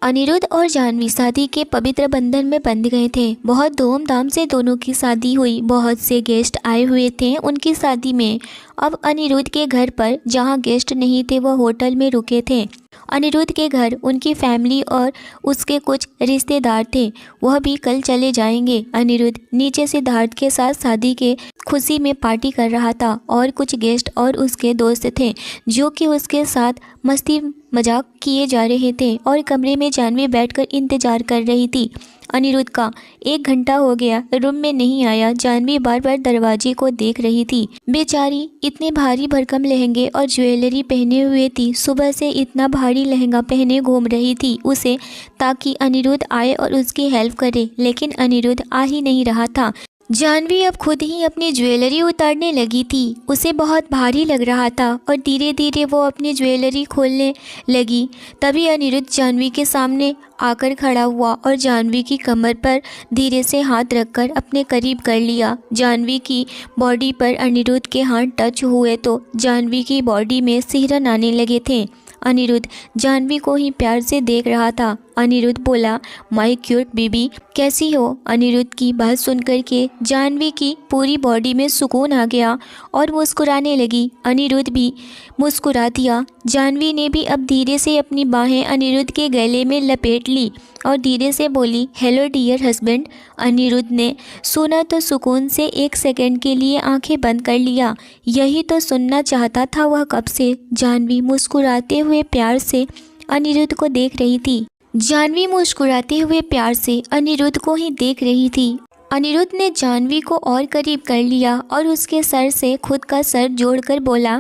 अनिरुद्ध और जाह्नवी शादी के पवित्र बंधन में बंध गए थे। बहुत धूमधाम से दोनों की शादी हुई। बहुत से गेस्ट आए हुए थे उनकी शादी में। अब अनिरुद्ध के घर पर जहां गेस्ट नहीं थे वह होटल में रुके थे। अनिरुद्ध के घर उनकी फैमिली और उसके कुछ रिश्तेदार थे, वह भी कल चले जाएंगे। अनिरुद्ध नीचे सिद्धार्थ के साथ शादी के खुशी में पार्टी कर रहा था और कुछ गेस्ट और उसके दोस्त थे जो कि उसके साथ मस्ती मजाक किए जा रहे थे और कमरे में जाह्नवी बैठकर इंतजार कर रही थी। अनिरुद्ध का 1 घंटा हो गया, रूम में नहीं आया। जाह्नवी बार बार दरवाजे को देख रही थी। बेचारी इतने भारी भरकम लहंगे और ज्वेलरी पहने हुए थी। सुबह से इतना भारी लहंगा पहने घूम रही थी उसे ताकि अनिरुद्ध आए और उसकी हेल्प करे, लेकिन अनिरुद्ध आ ही नहीं रहा था। जाह्नवी अब खुद ही अपनी ज्वेलरी उतारने लगी थी। उसे बहुत भारी लग रहा था और धीरे धीरे वो अपनी ज्वेलरी खोलने लगी। तभी अनिरुद्ध जाह्नवी के सामने आकर खड़ा हुआ और जाह्नवी की कमर पर धीरे से हाथ रखकर अपने करीब कर लिया। जाह्नवी की बॉडी पर अनिरुद्ध के हाथ टच हुए तो जाह्नवी की बॉडी में सिहरन आने लगे थे। अनिरुद्ध जाह्नवी को ही प्यार से देख रहा था। अनिरुद्ध बोला, माय क्यूट बेबी, कैसी हो? अनिरुद्ध की बात सुनकर के जाह्नवी की पूरी बॉडी में सुकून आ गया और मुस्कुराने लगी। अनिरुद्ध भी मुस्कुरा दिया। जाह्नवी ने भी अब धीरे से अपनी बाहें अनिरुद्ध के गले में लपेट ली और धीरे से बोली, हेलो डियर हस्बैंड। अनिरुद्ध ने सुना तो सुकून से 1 सेकंड के लिए आंखें बंद कर लिया। यही तो सुनना चाहता था वह कब से। जाह्नवी मुस्कुराते हुए प्यार से अनिरुद्ध को देख रही थी। जाह्नवी मुस्कुराते हुए प्यार से अनिरुद्ध को ही देख रही थी। अनिरुद्ध ने जाह्नवी को और करीब कर लिया और उसके सर से खुद का सर जोड़कर बोला,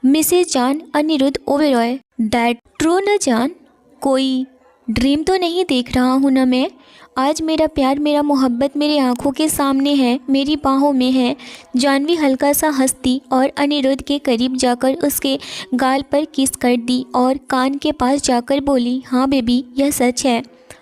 मिसेस जान अनिरुद्ध ओबेरॉय। दैट ट्रू न जान? कोई ड्रीम तो नहीं देख रहा हूँ ना मैं? आज मेरा प्यार, मेरा मोहब्बत मेरी आंखों के सामने है, मेरी बाहों में है। जाह्नवी हल्का सा हंसती और अनिरुद्ध के करीब जाकर उसके गाल पर किस कर दी और कान के पास जाकर बोली, हाँ बेबी, यह सच है,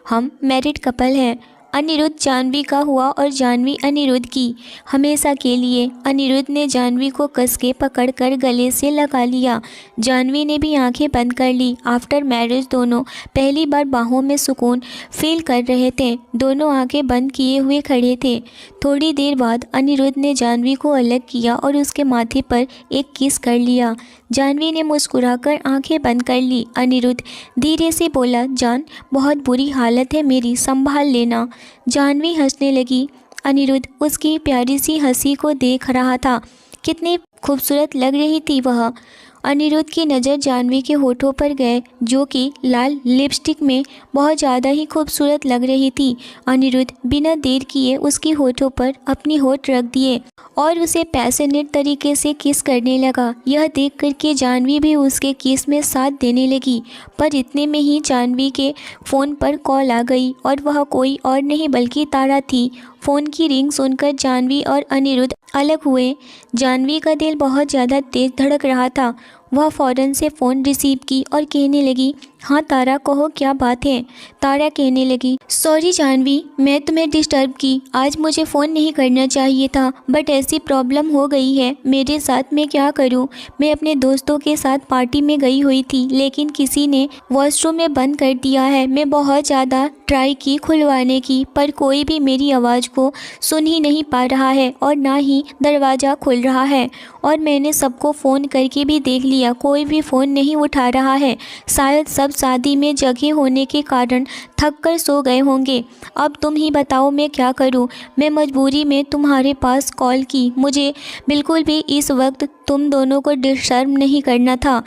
हम मैरिड कपल हैं। अनिरुद्ध जाह्नवी का हुआ और जाह्नवी अनिरुद्ध की, हमेशा के लिए। अनिरुद्ध ने जाह्नवी को कस के पकड़कर गले से लगा लिया। जाह्नवी ने भी आंखें बंद कर ली। आफ्टर मैरिज दोनों पहली बार बाहों में सुकून फील कर रहे थे। दोनों आंखें बंद किए हुए खड़े थे। थोड़ी देर बाद अनिरुद्ध ने जाह्नवी को अलग किया और उसके माथे पर एक किस कर लिया। जाह्नवी ने मुस्कुराकर आंखें बंद कर ली। अनिरुद्ध धीरे से बोला, जान, बहुत बुरी हालत है मेरी, संभाल लेना। जाह्नवी हंसने लगी। अनिरुद्ध उसकी प्यारी सी हंसी को देख रहा था। कितनी खूबसूरत लग रही थी वह। अनिरुद्ध की नज़र जाह्नवी के होठों पर गए जो कि लाल लिपस्टिक में बहुत ज़्यादा ही खूबसूरत लग रही थी। अनिरुद्ध बिना देर किए उसकी होठों पर अपनी होठ रख दिए और उसे पैशनेट तरीके से किस करने लगा। यह देख कर के जाह्नवी भी उसके किस में साथ देने लगी। पर इतने में ही जाह्नवी के फ़ोन पर कॉल आ गई और वह कोई और नहीं बल्कि तारा थी। फ़ोन की रिंग सुनकर जाह्नवी और अनिरुद्ध अलग हुए। जाह्नवी का दिल बहुत ज़्यादा तेज़ धड़क रहा था। वह फ़ौरन से फ़ोन रिसीव की और कहने लगी, हाँ तारा, कहो क्या बात है? तारा कहने लगी, सॉरी जाह्नवी, मैं तुम्हें डिस्टर्ब की। आज मुझे फ़ोन नहीं करना चाहिए था, बट ऐसी प्रॉब्लम हो गई है मेरे साथ, मैं क्या करूं? मैं अपने दोस्तों के साथ पार्टी में गई हुई थी लेकिन किसी ने वॉशरूम में बंद कर दिया है। मैं बहुत ज़्यादा ट्राई की खुलवाने की, पर कोई भी मेरी आवाज़ को सुन ही नहीं पा रहा है और ना ही दरवाज़ा खुल रहा है। और मैंने सबको फ़ोन करके भी देख लिया, कोई भी फ़ोन नहीं उठा रहा है। शायद सब शादी में जगह होने के कारण थक कर सो गए होंगे। अब तुम ही बताओ मैं क्या करूं? मैं मजबूरी में तुम्हारे पास कॉल की। मुझे बिल्कुल भी इस वक्त तुम दोनों को डिस्टर्ब नहीं करना था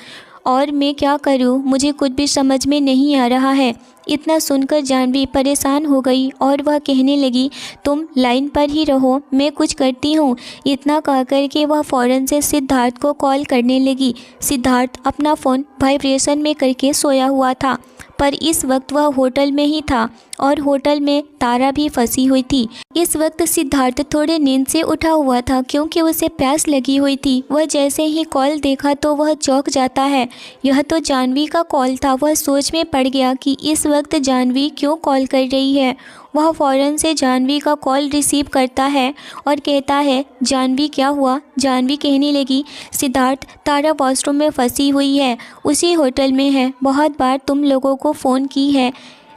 और मैं क्या करूं? मुझे कुछ भी समझ में नहीं आ रहा है। इतना सुनकर जाह्नवी परेशान हो गई और वह कहने लगी, तुम लाइन पर ही रहो, मैं कुछ करती हूँ। इतना कह कर के वह फ़ौरन से सिद्धार्थ को कॉल करने लगी। सिद्धार्थ अपना फ़ोन वाइब्रेशन में करके सोया हुआ था, पर इस वक्त वह होटल में ही था और होटल में तारा भी फंसी हुई थी। इस वक्त सिद्धार्थ थोड़े नींद से उठा हुआ था क्योंकि उसे प्यास लगी हुई थी। वह जैसे ही कॉल देखा तो वह चौंक जाता है। यह तो जाह्नवी का कॉल था। वह सोच में पड़ गया कि इस वक्त जाह्नवी क्यों कॉल कर रही है। वह फ़ौरन से जाह्नवी का कॉल रिसीव करता है और कहता है, जाह्नवी क्या हुआ? जाह्नवी कहने लगी, सिद्धार्थ, तारा वॉशरूम में फंसी हुई है, उसी होटल में है। बहुत बार तुम लोगों को फ़ोन की है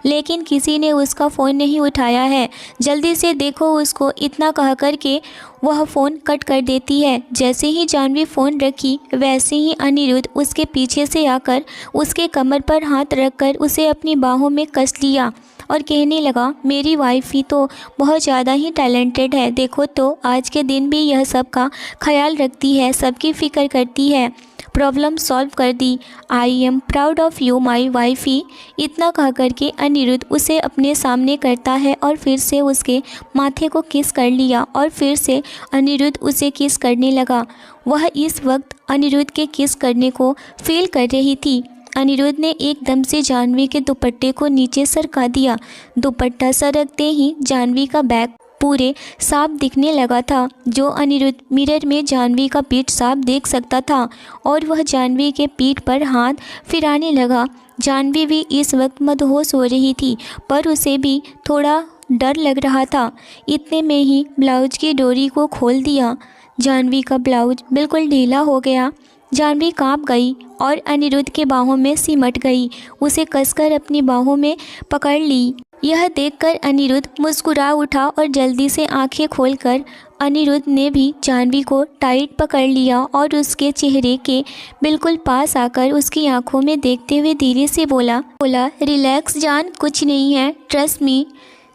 लेकिन किसी ने उसका फ़ोन नहीं उठाया है, जल्दी से देखो उसको, इतना कह कर के वह फ़ोन कट कर देती है। जैसे ही जाह्नवी फ़ोन रखी वैसे ही अनिरुद्ध उसके पीछे से आकर उसके कमर पर हाथ रखकर उसे अपनी बाहों में कस लिया और कहने लगा, मेरी वाइफ ही तो बहुत ज़्यादा ही टैलेंटेड है, देखो तो आज के दिन भी यह सब का ख्याल रखती है, सबकी फ़िक्र करती है, प्रॉब्लम सॉल्व कर दी। I am proud of you my wife ही। इतना कह कर के अनिरुद्ध उसे अपने सामने करता है और फिर से उसके माथे को किस कर लिया और फिर से अनिरुद्ध उसे किस करने लगा। वह इस वक्त अनिरुद्ध के किस करने को फील कर रही थी। अनिरुद्ध ने एकदम से जाह्नवी के दुपट्टे को नीचे सरका दिया। दुपट्टा सरकते ही जाह्नवी का बैक पूरे साफ दिखने लगा था। जो अनिरुद्ध मिरर में जाह्नवी का पीठ साफ देख सकता था और वह जाह्नवी के पीठ पर हाथ फिराने लगा। जाह्नवी भी इस वक्त मदहोश हो रही थी, पर उसे भी थोड़ा डर लग रहा था। इतने में ही ब्लाउज की डोरी को खोल दिया। जाह्नवी का ब्लाउज बिल्कुल ढीला हो गया। जाह्नवी कांप गई और अनिरुद्ध के बाहों में सिमट गई, उसे कसकर अपनी बाहों में पकड़ ली। यह देखकर अनिरुद्ध मुस्कुरा उठा और जल्दी से आंखें खोलकर अनिरुद्ध ने भी जाह्नवी को टाइट पकड़ लिया और उसके चेहरे के बिल्कुल पास आकर उसकी आंखों में देखते हुए धीरे से बोला, रिलैक्स जान, कुछ नहीं है, ट्रस्ट मी।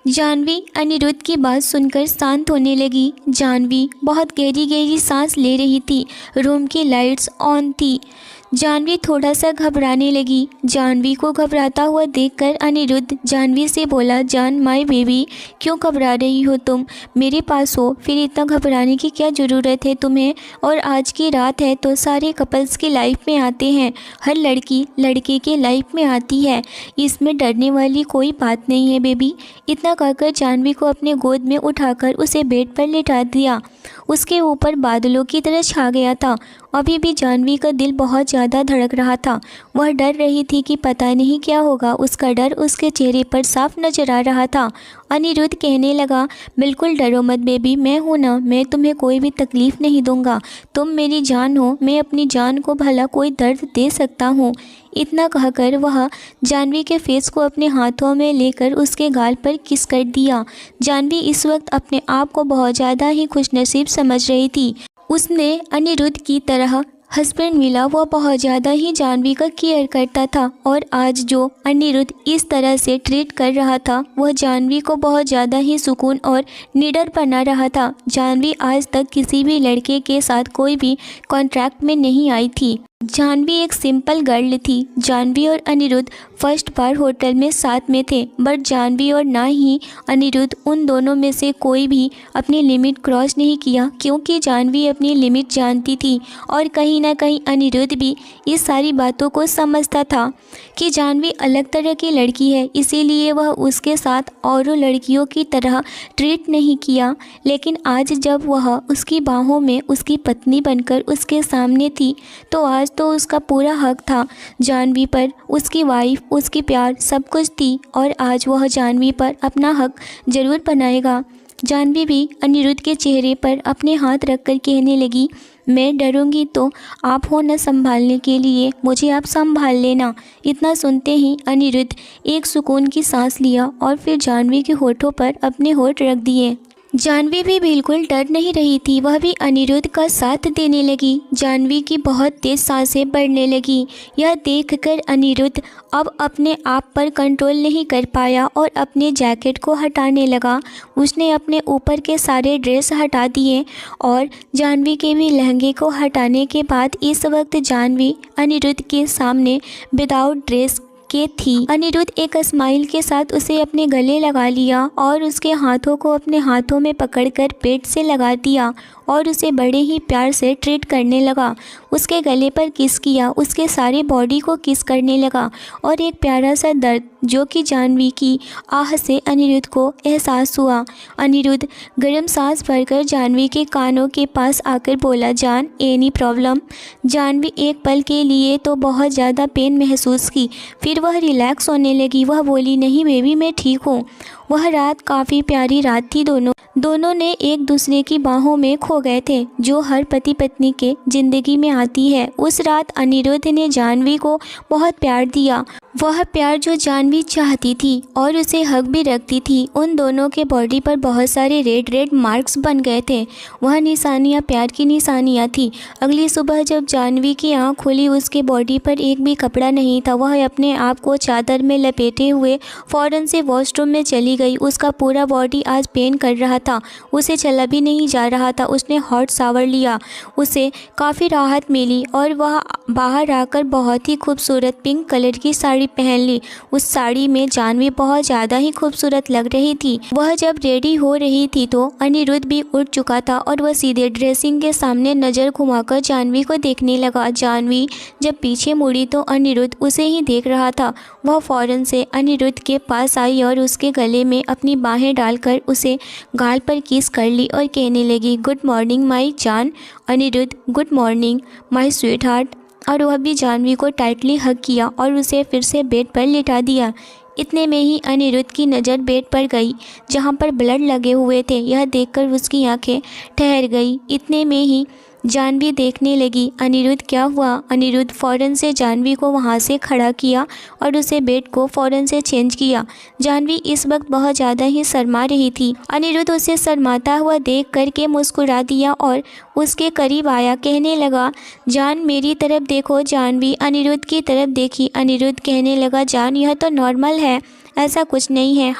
जाह्नवी अनिरुद्ध की बात सुनकर शांत होने लगी। जाह्नवी बहुत गहरी गहरी सांस ले रही थी। रूम की लाइट्स ऑन थी। जाह्नवी थोड़ा सा घबराने लगी। जाह्नवी को घबराता हुआ देखकर अनिरुद्ध जाह्नवी से बोला, जान माय बेबी, क्यों घबरा रही हो तुम? मेरे पास हो, फिर इतना घबराने की क्या ज़रूरत है तुम्हें? और आज की रात है तो सारे कपल्स की लाइफ में आते हैं, हर लड़की लड़के के लाइफ में आती है, इसमें डरने वाली कोई बात नहीं है बेबी। इतना कहकर जाह्नवी को अपने गोद में उठाकर उसे बेड पर लेटा दिया। उसके ऊपर बादलों की तरह छा गया था। अभी भी जाह्नवी का दिल बहुत ज़्यादा धड़क रहा था। वह डर रही थी कि पता नहीं क्या होगा। उसका डर उसके चेहरे पर साफ नजर आ रहा था। अनिरुद्ध कहने लगा, बिल्कुल डरो मत बेबी, मैं हूँ ना, मैं तुम्हें कोई भी तकलीफ़ नहीं दूंगा, तुम मेरी जान हो, मैं अपनी जान को भला कोई दर्द दे सकता हूँ। इतना कहकर वह जाह्नवी के फेस को अपने हाथों में लेकर उसके गाल पर किस कर दिया। जाह्नवी इस वक्त अपने आप को बहुत ज़्यादा ही खुशनसीब समझ रही थी। उसने अनिरुद्ध की तरह हस्बैंड मिला। वह बहुत ज़्यादा ही जाह्नवी का केयर करता था और आज जो अनिरुद्ध इस तरह से ट्रीट कर रहा था वह जाह्नवी को बहुत ज़्यादा ही सुकून और निडर बना रहा था। जाह्नवी आज तक किसी भी लड़के के साथ कोई भी कॉन्ट्रैक्ट में नहीं आई थी। जाह्नवी एक सिंपल गर्ल थी। जाह्नवी और अनिरुद्ध फर्स्ट बार होटल में साथ में थे, बट जाह्नवी और ना ही अनिरुद्ध, उन दोनों में से कोई भी अपनी लिमिट क्रॉस नहीं किया, क्योंकि जाह्नवी अपनी लिमिट जानती थी और कहीं ना कहीं अनिरुद्ध भी इस सारी बातों को समझता था कि जाह्नवी अलग तरह की लड़की है, इसीलिए वह उसके साथ औरों लड़कियों की तरह ट्रीट नहीं किया। लेकिन आज जब वह उसकी बाहों में उसकी पत्नी बनकर उसके सामने थी तो आज तो उसका पूरा हक था जाह्नवी पर। उसकी वाइफ, उसकी प्यार सब कुछ थी और आज वह जाह्नवी पर अपना हक ज़रूर बनाएगा। जाह्नवी भी अनिरुद्ध के चेहरे पर अपने हाथ रखकर कहने लगी, मैं डरूंगी तो आप हो न संभालने के लिए, मुझे आप संभाल लेना। इतना सुनते ही अनिरुद्ध एक सुकून की सांस लिया और फिर जाह्नवी के होठों पर अपने होठ रख दिए। जाह्नवी भी बिल्कुल डर नहीं रही थी, वह भी अनिरुद्ध का साथ देने लगी। जाह्नवी की बहुत तेज़ सांसें बढ़ने लगी। यह देखकर अनिरुद्ध अब अपने आप पर कंट्रोल नहीं कर पाया और अपने जैकेट को हटाने लगा। उसने अपने ऊपर के सारे ड्रेस हटा दिए और जाह्नवी के भी लहंगे को हटाने के बाद इस वक्त जाह्नवी अनिरुद्ध के सामने विदाउट ड्रेस के थी। अनिरुद्ध एक स्माइल के साथ उसे अपने गले लगा लिया और उसके हाथों को अपने हाथों में पकड़कर पेट से लगा दिया और उसे बड़े ही प्यार से ट्रीट करने लगा। उसके गले पर किस किया, उसके सारे बॉडी को किस करने लगा और एक प्यारा सा दर्द जो कि जाह्नवी की आह से अनिरुद्ध को एहसास हुआ। अनिरुद्ध गर्म सांस भरकर जाह्नवी के कानों के पास आकर बोला, जान, एनी प्रॉब्लम? जाह्नवी एक पल के लिए तो बहुत ज़्यादा पेन महसूस की, फिर वह रिलैक्स होने लगी। वह बोली, नहीं बेबी, मैं ठीक हूँ। वह रात काफ़ी प्यारी रात थी। दोनों ने एक दूसरे की बाहों में खो गए थे, जो हर पति पत्नी के ज़िंदगी में आती है। उस रात अनिरुद्ध ने जाह्नवी को बहुत प्यार दिया, वह प्यार जो जाह्नवी चाहती थी और उसे हक भी रखती थी। उन दोनों के बॉडी पर बहुत सारे रेड मार्क्स बन गए थे। वह निशानियाँ प्यार की निशानियाँ थी। अगली सुबह जब जाह्नवी की आँख खुली, उसके बॉडी पर एक भी कपड़ा नहीं था। वह अपने आप को चादर में लपेटे हुए फ़ौरन से वॉशरूम में चली गई। उसका पूरा बॉडी आज पेन कर रहा था, उसे चला भी नहीं जा रहा था। उसने हॉट शावर लिया, उसे काफ़ी राहत मिली और वह बाहर आकर बहुत ही खूबसूरत पिंक कलर की साड़ी पहन ली। उस साड़ी में जाह्नवी बहुत ज़्यादा ही खूबसूरत लग रही थी। वह जब रेडी हो रही थी तो अनिरुद्ध भी उठ चुका था और वह सीधे ड्रेसिंग के सामने नज़र घुमाकर जाह्नवी को देखने लगा। जाह्नवी जब पीछे मुड़ी तो अनिरुद्ध उसे ही देख रहा था। वह फ़ौरन से अनिरुद्ध के पास आई और उसके गले में अपनी बाहें डालकर उसे गाल पर किस कर ली और कहने लगी, गुड मॉर्निंग माई जान। Anirudh, good morning my sweetheart. और वह भी जाह्नवी को टाइटली हग किया और उसे फिर से बेड पर लिटा दिया। इतने में ही अनिरुद्ध की नज़र बेड पर गई जहां पर ब्लड लगे हुए थे। यह देखकर उसकी आंखें ठहर गई। इतने में ही जाह्नवी देखने लगी, अनिरुद्ध क्या हुआ। अनिरुद्ध फ़ौरन से जाह्नवी को वहाँ से खड़ा किया और उसे बेड को फ़ौरन से चेंज किया। जाह्नवी इस वक्त बहुत ज़्यादा ही शर्मा रही थी। अनिरुद्ध उसे शर्माता हुआ देख करके मुस्कुरा दिया और उसके करीब आया, कहने लगा, जान मेरी तरफ देखो। जाह्नवी अनिरुद्ध की तरफ देखी। अनिरुद्ध कहने लगा, जान यह तो नॉर्मल है, ऐसा कुछ नहीं है।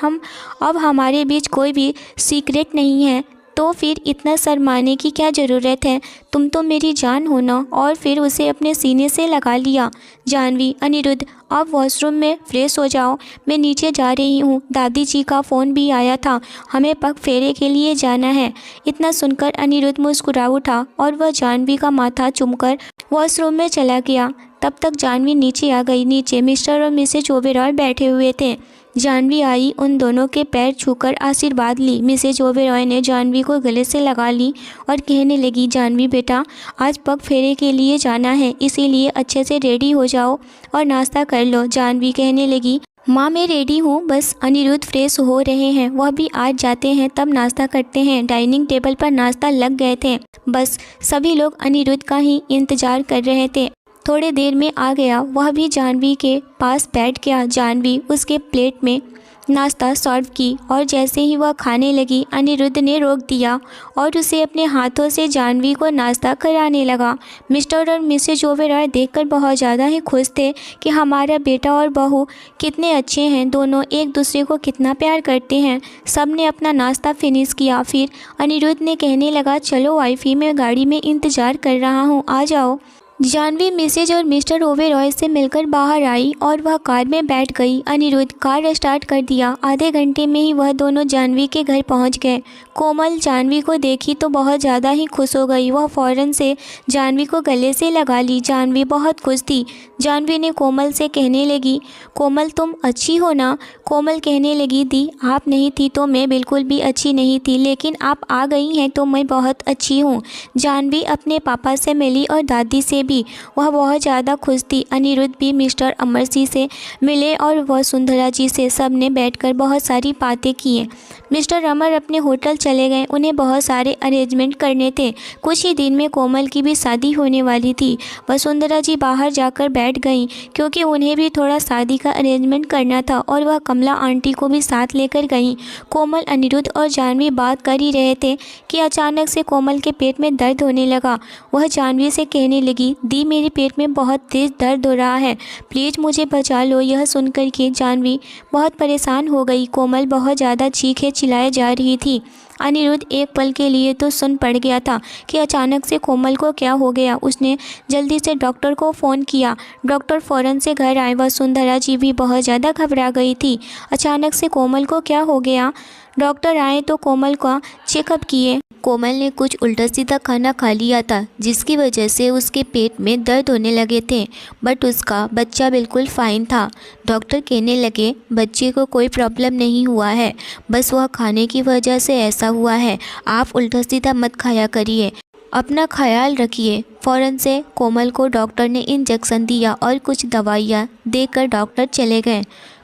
अब हमारे बीच कोई भी सीक्रेट नहीं है, तो फिर इतना शर्माने की क्या ज़रूरत है। तुम तो मेरी जान हो ना। और फिर उसे अपने सीने से लगा लिया। जाह्नवी, अनिरुद्ध आप वॉशरूम में फ्रेश हो जाओ, मैं नीचे जा रही हूँ। दादी जी का फ़ोन भी आया था, हमें पग फेरे के लिए जाना है। इतना सुनकर अनिरुद्ध मुस्कुरा उठा और वह जाह्नवी का माथा चूमकर वॉशरूम में चला गया। तब तक जाह्नवी नीचे आ गई। नीचे मिस्टर और मिसेज ओबेरॉय बैठे हुए थे। जाह्नवी आई, उन दोनों के पैर छूकर आशीर्वाद ली। मिसेज ओबेरॉय ने जाह्नवी को गले से लगा ली और कहने लगी, जाह्नवी बेटा आज पग फेरे के लिए जाना है, इसीलिए अच्छे से रेडी हो जाओ और नाश्ता कर लो। जाह्नवी कहने लगी, माँ मैं रेडी हूँ, बस अनिरुद्ध फ्रेश हो रहे हैं, वह भी आज जाते हैं तब नाश्ता करते हैं। डाइनिंग टेबल पर नाश्ता लग गए थे, बस सभी लोग अनिरुद्ध का ही इंतज़ार कर रहे थे। थोड़ी देर में आ गया, वह भी जाह्नवी के पास बैठ गया। जाह्नवी उसके प्लेट में नाश्ता सर्व की और जैसे ही वह खाने लगी, अनिरुद्ध ने रोक दिया और उसे अपने हाथों से जाह्नवी को नाश्ता कराने लगा। मिस्टर और मिसेज ओबेरॉय देखकर बहुत ज़्यादा ही खुश थे कि हमारा बेटा और बहू कितने अच्छे हैं, दोनों एक दूसरे को कितना प्यार करते हैं। सब ने अपना नाश्ता फिनिश किया। फिर अनिरुद्ध ने कहने लगा, चलो वाइफी, मैं गाड़ी में इंतज़ार कर रहा हूँ, आ जाओ। जाह्नवी मिसेज और मिस्टर ओबेरॉय से मिलकर बाहर आई और वह कार में बैठ गई। अनिरुद्ध कार स्टार्ट कर दिया। आधे घंटे में ही वह दोनों जाह्नवी के घर पहुंच गए। कोमल जाह्नवी को देखी तो बहुत ज़्यादा ही खुश हो गई। वह फ़ौरन से जाह्नवी को गले से लगा ली। जाह्नवी बहुत खुश थी। जाह्नवी ने कोमल से कहने लगी, कोमल तुम अच्छी हो ना। कोमल कहने लगी, दी आप नहीं थी तो मैं बिल्कुल भी अच्छी नहीं थी, लेकिन आप आ गई हैं तो मैं बहुत अच्छी हूँ। जाह्नवी अपने पापा से मिली और दादी से भी, वह बहुत ज़्यादा खुश थी। अनिरुद्ध भी मिस्टर अमर सिंह से मिले और वह सुंदरा जी से। सब ने बैठकर बहुत सारी बातें किए। मिस्टर अमर अपने होटल चले गए, उन्हें बहुत सारे अरेंजमेंट करने थे। कुछ ही दिन में कोमल की भी शादी होने वाली थी। वसुंधरा जी बाहर जाकर बैठ गईं क्योंकि उन्हें भी थोड़ा शादी का अरेंजमेंट करना था और वह कमला आंटी को भी साथ लेकर गईं। कोमल, अनिरुद्ध और जाह्नवी बात कर ही रहे थे कि अचानक से कोमल के पेट में दर्द होने लगा। वह जाह्नवी से कहने लगी, दी मेरे पेट में बहुत तेज़ दर्द हो रहा है, प्लीज़ मुझे बचा लो। यह सुनकर के जाह्नवी बहुत परेशान हो गई। कोमल बहुत ज़्यादा चीखे चिल्लाए जा रही थी। अनिरुद्ध एक पल के लिए तो सुन पड़ गया था कि अचानक से कोमल को क्या हो गया। उसने जल्दी से डॉक्टर को फ़ोन किया। डॉक्टर फ़ौरन से घर आए। वसुंधरा जी भी बहुत ज़्यादा घबरा गई थी। अचानक से कोमल को क्या हो गया। डॉक्टर आए तो कोमल का चेकअप किए। कोमल ने कुछ उल्टा सीधा खाना खा लिया था, जिसकी वजह से उसके पेट में दर्द होने लगे थे, बट उसका बच्चा बिल्कुल फाइन था। डॉक्टर कहने लगे, बच्चे को कोई प्रॉब्लम नहीं हुआ है, बस वह खाने की वजह से ऐसा हुआ है। आप उल्टा सीधा मत खाया करिए, अपना ख्याल रखिए। फ़ौरन से कोमल को डॉक्टर ने इंजेक्शन दिया और कुछ दवाइयाँ देकर डॉक्टर चले गए।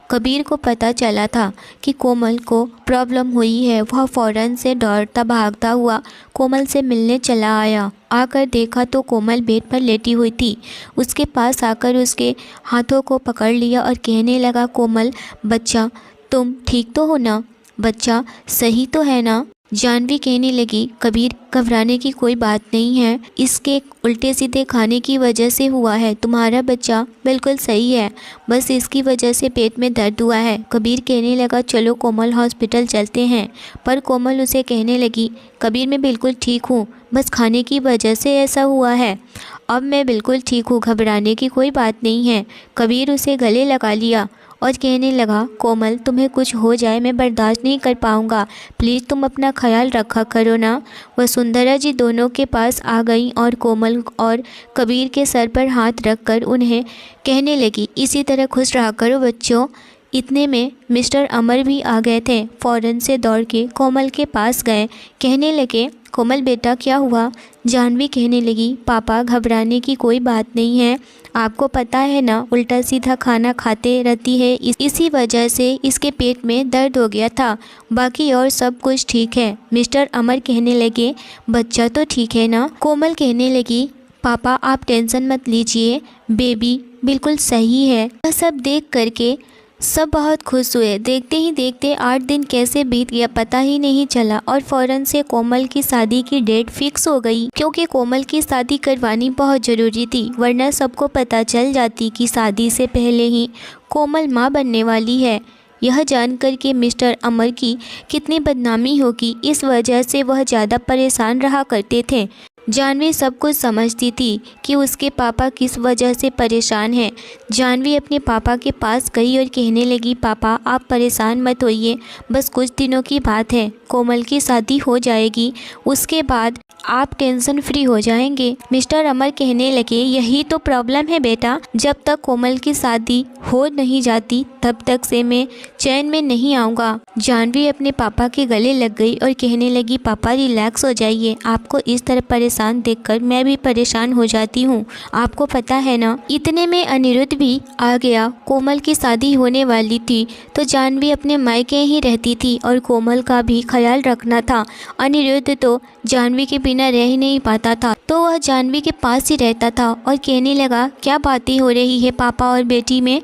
कबीर को पता चला था कि कोमल को प्रॉब्लम हुई है। वह फ़ौरन से दौड़ता भागता हुआ कोमल से मिलने चला आया। आकर देखा तो कोमल बेड पर लेटी हुई थी। उसके पास आकर उसके हाथों को पकड़ लिया और कहने लगा, कोमल बच्चा तुम ठीक तो हो ना? बच्चा सही तो है ना? जानवी कहने लगी, कबीर घबराने की कोई बात नहीं है, इसके उल्टे सीधे खाने की वजह से हुआ है। तुम्हारा बच्चा बिल्कुल सही है, बस इसकी वजह से पेट में दर्द हुआ है। कबीर कहने लगा, चलो कोमल हॉस्पिटल चलते हैं। पर कोमल उसे कहने लगी, कबीर मैं बिल्कुल ठीक हूँ, बस खाने की वजह से ऐसा हुआ है। अब मैं बिल्कुल ठीक हूँ, घबराने की कोई बात नहीं है। कबीर उसे गले लगा लिया और कहने लगा, कोमल तुम्हें कुछ हो जाए मैं बर्दाश्त नहीं कर पाऊँगा, प्लीज़ तुम अपना ख्याल रखा करो ना। वसुंधरा जी दोनों के पास आ गई और कोमल और कबीर के सर पर हाथ रखकर उन्हें कहने लगी, इसी तरह खुश रहा करो बच्चों। इतने में मिस्टर अमर भी आ गए थे। फ़ौरन से दौड़ के कोमल के पास गए। कहने लगे, कोमल बेटा क्या हुआ? जानवी कहने लगी, पापा घबराने की कोई बात नहीं है, आपको पता है ना उल्टा सीधा खाना खाते रहती है, इसी वजह से इसके पेट में दर्द हो गया था, बाकी और सब कुछ ठीक है। मिस्टर अमर कहने लगे, बच्चा तो ठीक है ना? कोमल कहने लगी, पापा आप टेंशन मत लीजिए, बेबी बिल्कुल सही है। यह सब देख करके सब बहुत खुश हुए। देखते ही देखते 8 दिन कैसे बीत गया पता ही नहीं चला और फ़ौरन से कोमल की शादी की डेट फिक्स हो गई, क्योंकि कोमल की शादी करवानी बहुत ज़रूरी थी, वरना सबको पता चल जाती कि शादी से पहले ही कोमल माँ बनने वाली है। यह जानकर के मिस्टर अमर की कितनी बदनामी होगी, इस वजह से वह ज़्यादा परेशान रहा करते थे। जानवी सब कुछ समझती थी कि उसके पापा किस वजह से परेशान हैं। जानवी अपने पापा के पास गई और कहने लगी, पापा आप परेशान मत होइए, बस कुछ दिनों की बात है, कोमल की शादी हो जाएगी, उसके बाद आप टेंशन फ्री हो जाएंगे। मिस्टर अमर कहने लगे, यही तो प्रॉब्लम है बेटा, जब तक कोमल की शादी हो नहीं जाती तब तक से मैं चैन में नहीं आऊँगा। जानवी अपने पापा के गले लग गई और कहने लगी, पापा रिलैक्स हो जाइए, आपको इस तरह परेशान देखकर मैं भी परेशान हो जाती हूँ, आपको पता है ना। इतने में अनिरुद्ध भी आ गया। कोमल की शादी होने वाली थी तो जानवी अपने मायके ही रहती थी और कोमल का भी ख्याल रखना था। अनिरुद्ध तो जानवी के बिना रह ही नहीं पाता था, तो वह जानवी के पास ही रहता था और कहने लगा, क्या बातें हो रही है पापा और बेटी में?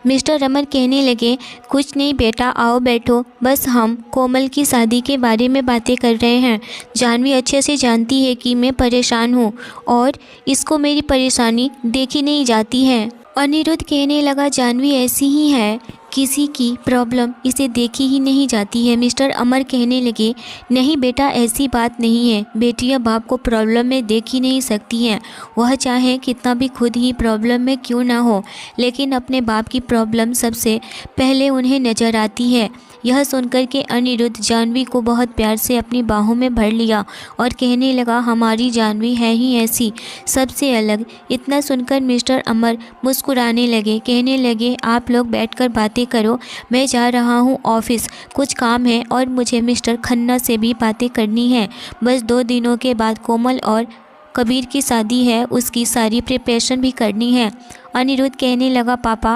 मिस्टर अमर कहने लगे, कुछ नहीं बेटा, आओ बैठो, बस हम कोमल की शादी के बारे में बातें कर रहे हैं। जानवी अच्छे से जानती है कि मैं परेशान हूँ और इसको मेरी परेशानी देखी नहीं जाती है। अनिरुद्ध कहने लगा, जानवी ऐसी ही है, किसी की प्रॉब्लम इसे देखी ही नहीं जाती है। मिस्टर अमर कहने लगे, नहीं बेटा ऐसी बात नहीं है, बेटियां बाप को प्रॉब्लम में देख ही नहीं सकती हैं, वह चाहे कितना भी खुद ही प्रॉब्लम में क्यों ना हो, लेकिन अपने बाप की प्रॉब्लम सबसे पहले उन्हें नज़र आती है। यह सुनकर के अनिरुद्ध जानवी को बहुत प्यार से अपनी बाहों में भर लिया और कहने लगा, हमारी जानवी है ही ऐसी, सबसे अलग। इतना सुनकर मिस्टर अमर मुस्कुराने लगे। कहने लगे, आप लोग बैठकर बातें करो, मैं जा रहा हूँ ऑफिस, कुछ काम है और मुझे मिस्टर खन्ना से भी बातें करनी है। बस 2 दिनों के बाद कोमल और कबीर की शादी है, उसकी सारी प्रिपरेशन भी करनी है। अनिरुद्ध कहने लगा, पापा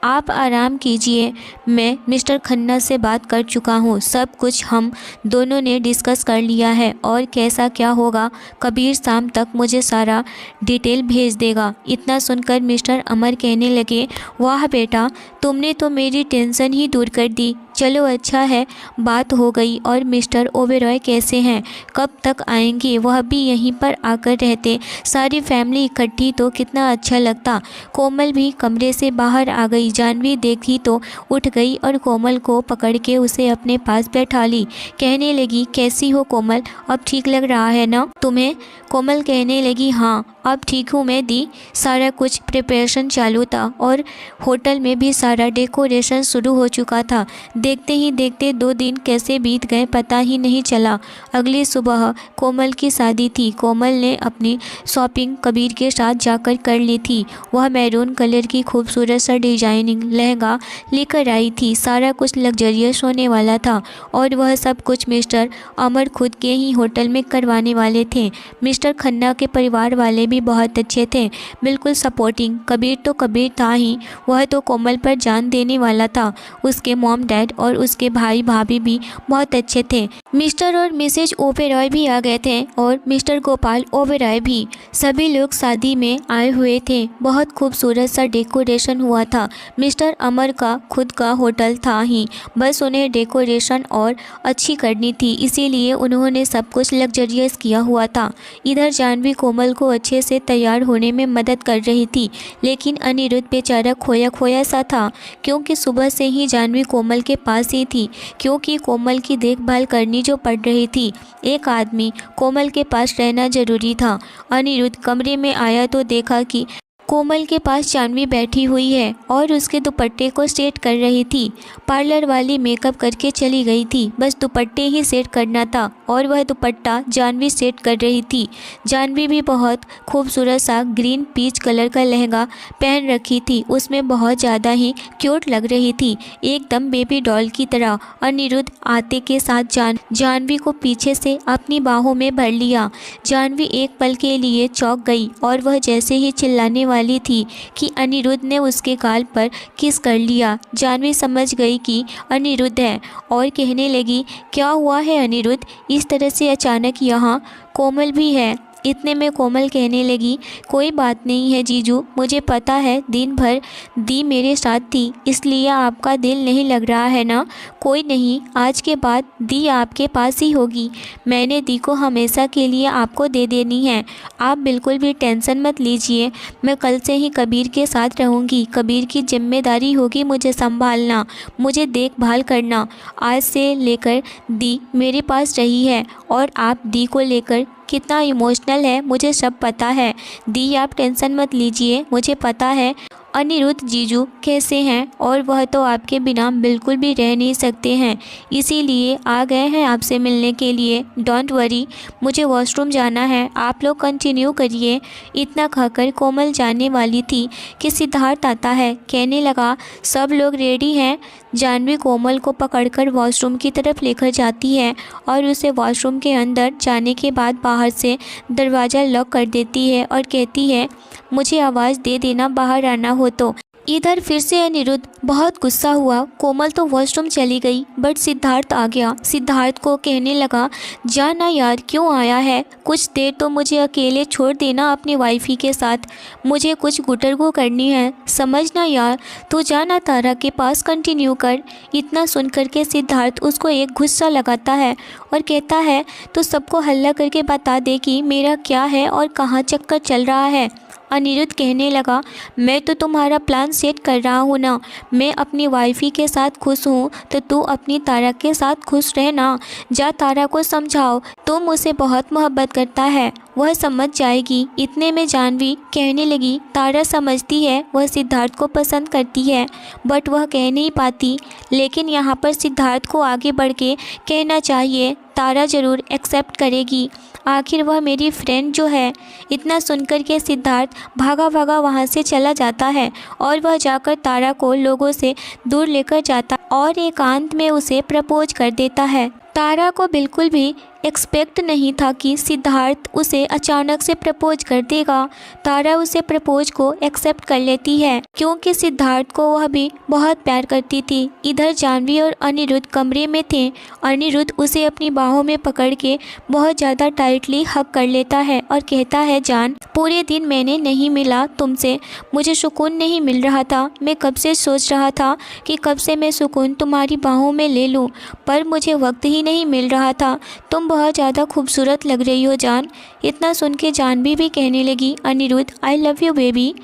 आप आराम कीजिए, मैं मिस्टर खन्ना से बात कर चुका हूँ, सब कुछ हम दोनों ने डिस्कस कर लिया है और कैसा क्या होगा कबीर शाम तक मुझे सारा डिटेल भेज देगा। इतना सुनकर मिस्टर अमर कहने लगे, वाह बेटा, तुमने तो मेरी टेंशन ही दूर कर दी, चलो अच्छा है बात हो गई। और मिस्टर ओबेरॉय कैसे हैं, कब तक आएंगे? वह भी यहीं पर आकर रहते, सारी फैमिली इकट्ठी तो कितना अच्छा लगता। कोमल भी कमरे से बाहर आ गई। जानवी देखी तो उठ गई और कोमल को पकड़ के उसे अपने पास बैठा ली। कहने लगी, कैसी हो कोमल, अब ठीक लग रहा है ना तुम्हें? कोमल कहने लगी, हाँ अब ठीक हूँ मैं दी। सारा कुछ प्रिपरेशन चालू था और होटल में भी सारा डेकोरेशन शुरू हो चुका था। देखते ही देखते 2 दिन कैसे बीत गए पता ही नहीं चला। अगली सुबह कोमल की शादी थी। कोमल ने अपनी शॉपिंग कबीर के साथ जाकर कर ली थी। वह मैरून कलर की खूबसूरत सा डिजाइनिंग लहंगा लेकर आई थी। सारा कुछ लग्जरियस होने वाला था और वह सब कुछ मिस्टर अमर खुद के ही होटल में करवाने वाले थे। मिस्टर खन्ना के परिवार वाले भी बहुत अच्छे थे, बिल्कुल सपोर्टिंग। कबीर तो कबीर था ही, वह तो कोमल पर जान देने वाला था। उसके मॉम डैड और उसके भाई भाभी भी बहुत अच्छे थे। मिस्टर और मिसेज ओबेरॉय भी आ गए थे और मिस्टर गोपाल ओबेरॉय भी। सभी लोग शादी में आए हुए थे। बहुत खूबसूरत सा डेकोरेशन हुआ था। मिस्टर अमर का खुद का होटल था ही, बस उन्हें डेकोरेशन और अच्छी करनी थी, इसीलिए उन्होंने सब कुछ लग्जरियस किया हुआ था। इधर जानवी कोमल को अच्छे से तैयार होने में मदद कर रही थी, लेकिन अनिरुद्ध बेचारा खोया खोया सा था, क्योंकि सुबह से ही जानवी कोमल के पास ही थी, क्योंकि कोमल की देखभाल करनी जो पड़ रही थी। एक आदमी कोमल के पास रहना जरूरी था। अनिरुद्ध कमरे में आया तो देखा कि कोमल के पास जानवी बैठी हुई है और उसके दुपट्टे को सेट कर रही थी। पार्लर वाली मेकअप करके चली गई थी, बस दुपट्टे ही सेट करना था और वह दुपट्टा जानवी सेट कर रही थी। जानवी भी बहुत खूबसूरत सा ग्रीन पीच कलर का लहंगा पहन रखी थी, उसमें बहुत ज़्यादा ही क्यूट लग रही थी, एकदम बेबी डॉल की तरह। अनिरुद्ध आते के साथ जानवी को पीछे से अपनी बाहों में भर लिया। जानवी एक पल के लिए चौंक गई और वह जैसे ही चिल्लाने वाली थी कि अनिरुद्ध ने उसके गाल पर किस कर लिया। जानवी समझ गई कि अनिरुद्ध है और कहने लगी, क्या हुआ है अनिरुद्ध, इस तरह से अचानक यहाँ? कोमल भी है। इतने में कोमल कहने लगी, कोई बात नहीं है जीजू, मुझे पता है दिन भर दी मेरे साथ थी, इसलिए आपका दिल नहीं लग रहा है ना? कोई नहीं, आज के बाद दी आपके पास ही होगी। मैंने दी को हमेशा के लिए आपको दे देनी है। आप बिल्कुल भी टेंशन मत लीजिए, मैं कल से ही कबीर के साथ रहूँगी। कबीर की जिम्मेदारी होगी मुझे संभालना, मुझे देखभाल करना। आज से लेकर दी मेरे पास रही है और आप दी को लेकर कितना इमोशनल है मुझे सब पता है। दी आप टेंशन मत लीजिए, मुझे पता है अनिरुद्ध जीजू कैसे हैं और वह तो आपके बिना बिल्कुल भी रह नहीं सकते हैं, इसीलिए आ गए हैं आपसे मिलने के लिए। डोंट वरी, मुझे वॉशरूम जाना है, आप लोग कंटिन्यू करिए। इतना कहकर कोमल जाने वाली थी कि सिद्धार्थ आता है, कहने लगा, सब लोग रेडी हैं? जानवी कोमल को पकड़कर वॉशरूम की तरफ लेकर जाती है और उसे वॉशरूम के अंदर जाने के बाद बाहर से दरवाज़ा लॉक कर देती है और कहती है, मुझे आवाज़ दे देना बाहर आना हो तो। इधर फिर से अनिरुद्ध बहुत गुस्सा हुआ। कोमल तो वॉशरूम चली गई, बट सिद्धार्थ आ गया। सिद्धार्थ को कहने लगा, जाना यार, क्यों आया है? कुछ देर तो मुझे अकेले छोड़ देना अपनी वाइफी के साथ, मुझे कुछ गुटरगू करनी है, समझना यार। तू जाना तारा के पास कंटिन्यू कर। इतना सुन करके सिद्धार्थ उसको एक गुस्सा लगाता है और कहता है, तो सबको हल्ला करके बता दे कि मेरा क्या है और कहाँ चक्कर चल रहा है। अनिरुद्ध कहने लगा, मैं तो तुम्हारा प्लान सेट कर रहा हूँ ना, मैं अपनी वाइफी के साथ खुश हूँ तो तू अपनी तारा के साथ खुश रहना। जा तारा को समझाओ, तुम उसे बहुत मोहब्बत करता है, वह समझ जाएगी। इतने में जानवी कहने लगी, तारा समझती है वह सिद्धार्थ को पसंद करती है, बट वह कह नहीं पाती। लेकिन यहाँ पर सिद्धार्थ को आगे बढ़ के कहना चाहिए, तारा ज़रूर एक्सेप्ट करेगी, आखिर वह मेरी फ्रेंड जो है। इतना सुनकर के सिद्धार्थ भागा भागा वहाँ से चला जाता है और वह जाकर तारा को लोगों से दूर लेकर जाता और एकांत में उसे प्रपोज कर देता है। तारा को बिल्कुल भी एक्सपेक्ट नहीं था कि सिद्धार्थ उसे अचानक से प्रपोज कर देगा। तारा उसे प्रपोज को एक्सेप्ट कर लेती है, क्योंकि सिद्धार्थ को वह भी बहुत प्यार करती थी। इधर जानवी और अनिरुद्ध कमरे में थे। अनिरुद्ध उसे अपनी बाहों में पकड़ के बहुत ज़्यादा टाइटली हग कर लेता है और कहता है, जान, पूरे दिन मैंने नहीं मिला तुमसे, मुझे सुकून नहीं मिल रहा था। मैं कब से सोच रहा था कि कब से मैं सुकून तुम्हारी बाहों में ले लूँ, पर मुझे वक्त ही नहीं मिल रहा था। तुम बहुत ज़्यादा खूबसूरत लग रही हो जान। इतना सुन के जानवी भी कहने लगी, Anirudh I love you baby.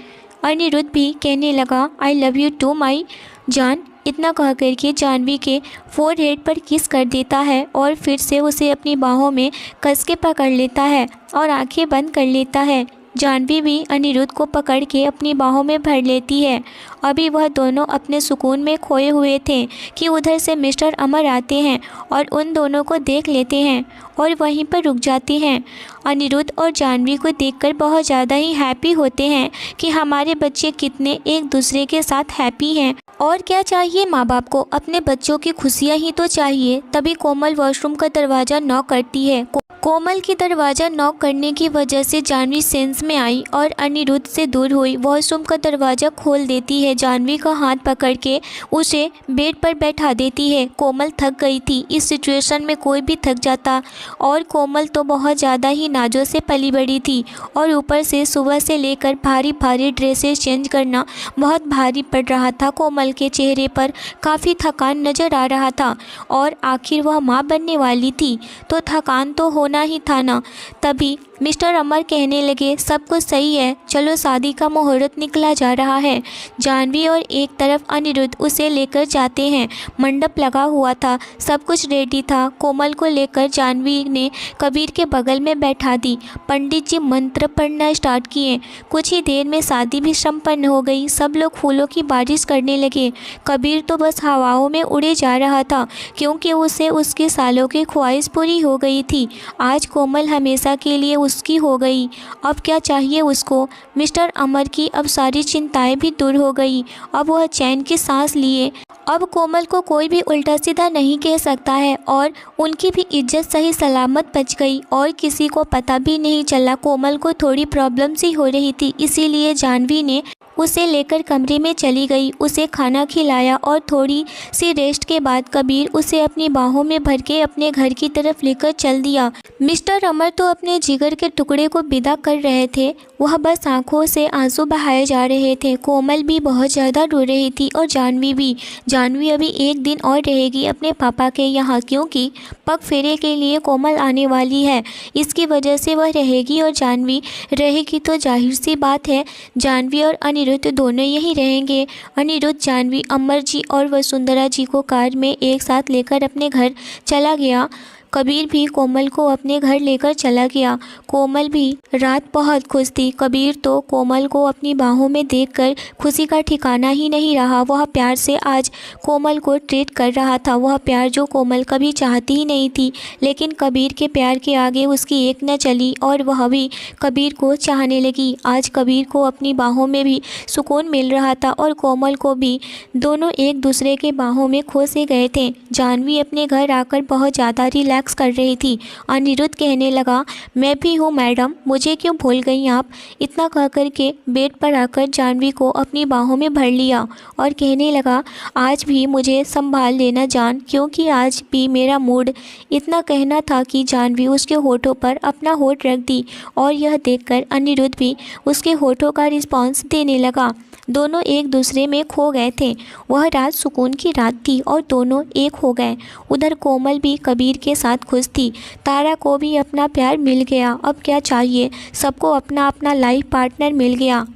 Anirudh भी कहने लगा, I love you too my जान। इतना कह कर के जानवी के फोरहेड पर किस कर देता है और फिर से उसे अपनी बाहों में कस के पकड़ लेता है और आंखें बंद कर लेता है। जानवी भी अनिरुद्ध को पकड़ के अपनी बाहों में भर लेती है। अभी वह दोनों अपने सुकून में खोए हुए थे कि उधर से मिस्टर अमर आते हैं और उन दोनों को देख लेते हैं और वहीं पर रुक जाते हैं। अनिरुद्ध और जानवी को देखकर बहुत ज़्यादा ही हैप्पी होते हैं कि हमारे बच्चे कितने एक दूसरे के साथ हैप्पी हैं। और क्या चाहिए माँ बाप को, अपने बच्चों की खुशियाँ ही तो चाहिए। तभी कोमल वॉशरूम का दरवाज़ा नॉक करती है। कोमल की दरवाज़ा नॉक करने की वजह से जानवी सेंस में आई और अनिरुद्ध से दूर हुई। वॉशरूम का दरवाज़ा खोल देती है। जानवी का हाथ पकड़ के उसे बेड पर बैठा देती है। कोमल थक गई थी। इस सिचुएशन में कोई भी थक जाता और कोमल तो बहुत ज़्यादा ही नाजों से पली बड़ी थी और ऊपर से सुबह से लेकर भारी भारी ड्रेसेस चेंज करना बहुत भारी पड़ रहा था। कोमल के चेहरे पर काफ़ी थकान नज़र आ रहा था और आखिर वह माँ बनने वाली थी तो थकान तो होना ही था ना। तभी मिस्टर अमर कहने लगे, सब कुछ सही है, चलो शादी का मुहूर्त निकला जा रहा है। जानवी और एक तरफ अनिरुद्ध उसे लेकर जाते हैं। मंडप लगा हुआ था, सब कुछ रेडी था। कोमल को लेकर जानवी ने कबीर के बगल में बैठा दी। पंडित जी मंत्र पढ़ना स्टार्ट किए। कुछ ही देर में शादी भी संपन्न हो गई। सब लोग फूलों की बारिश करने लगे। कबीर तो बस हवाओं में उड़े जा रहा था क्योंकि उसे उसके सालों की ख्वाहिश पूरी हो गई थी। आज कोमल हमेशा के लिए उसकी हो गई। अब क्या चाहिए उसको। मिस्टर अमर की अब सारी चिंताएं भी दूर हो गई। अब वह चैन की सांस लिए। अब कोमल को कोई भी उल्टा सीधा नहीं कह सकता है और उनकी भी इज्जत सही सलामत बच गई और किसी को पता भी नहीं चला। कोमल को थोड़ी प्रॉब्लम सी हो रही थी, इसीलिए जानवी ने उसे लेकर कमरे में चली गई। उसे खाना खिलाया और थोड़ी सी रेस्ट के बाद कबीर उसे अपनी बाहों में भर के अपने घर की तरफ लेकर चल दिया। मिस्टर अमर तो अपने जिगर के टुकड़े को विदा कर रहे थे। वह बस आंखों से आंसू बहाए जा रहे थे। कोमल भी बहुत ज़्यादा रो रही थी और जानवी भी। जानवी अभी एक दिन और रहेगी अपने पापा के यहाँ क्योंकि पग फेरे के लिए कोमल आने वाली है। इसकी वजह से वह रहेगी और जानवी रहेगी तो जाहिर सी बात है जानवी और अनिरुद्ध दोनों यही रहेंगे। अनिरुद्ध जानवी, अमर जी और वसुंधरा जी को कार में एक साथ लेकर अपने घर चला गया। कबीर भी कोमल को अपने घर लेकर चला गया। कोमल भी रात बहुत खुश थी। कबीर तो कोमल को अपनी बाहों में देखकर खुशी का ठिकाना ही नहीं रहा। वह प्यार से आज कोमल को ट्रीट कर रहा था। वह प्यार जो कोमल कभी चाहती ही नहीं थी, लेकिन कबीर के प्यार के आगे उसकी एक न चली और वह भी कबीर को चाहने लगी। आज कबीर को अपनी बाहों में भी सुकून मिल रहा था और कोमल को भी। दोनों एक दूसरे के बाहों में खो से गए थे। जानवी अपने घर आकर बहुत ज़्यादा रिलैक्स कर रही थी। अनिरुद्ध कहने लगा, मैं भी हूँ मैडम, मुझे क्यों भूल गई आप। इतना कह कर के बेड पर आकर जानवी को अपनी बाहों में भर लिया और कहने लगा, आज भी मुझे संभाल लेना जान, क्योंकि आज भी मेरा मूड। इतना कहना था कि जानवी उसके होठों पर अपना होठ रख दी और यह देखकर अनिरुद्ध भी उसके होठों का रिस्पॉन्स देने लगा। दोनों एक दूसरे में खो गए थे। वह रात सुकून की रात थी और दोनों एक हो गए। उधर कोमल भी कबीर के साथ खुश थी। तारा को भी अपना प्यार मिल गया। अब क्या चाहिए, सबको अपना अपना लाइफ पार्टनर मिल गया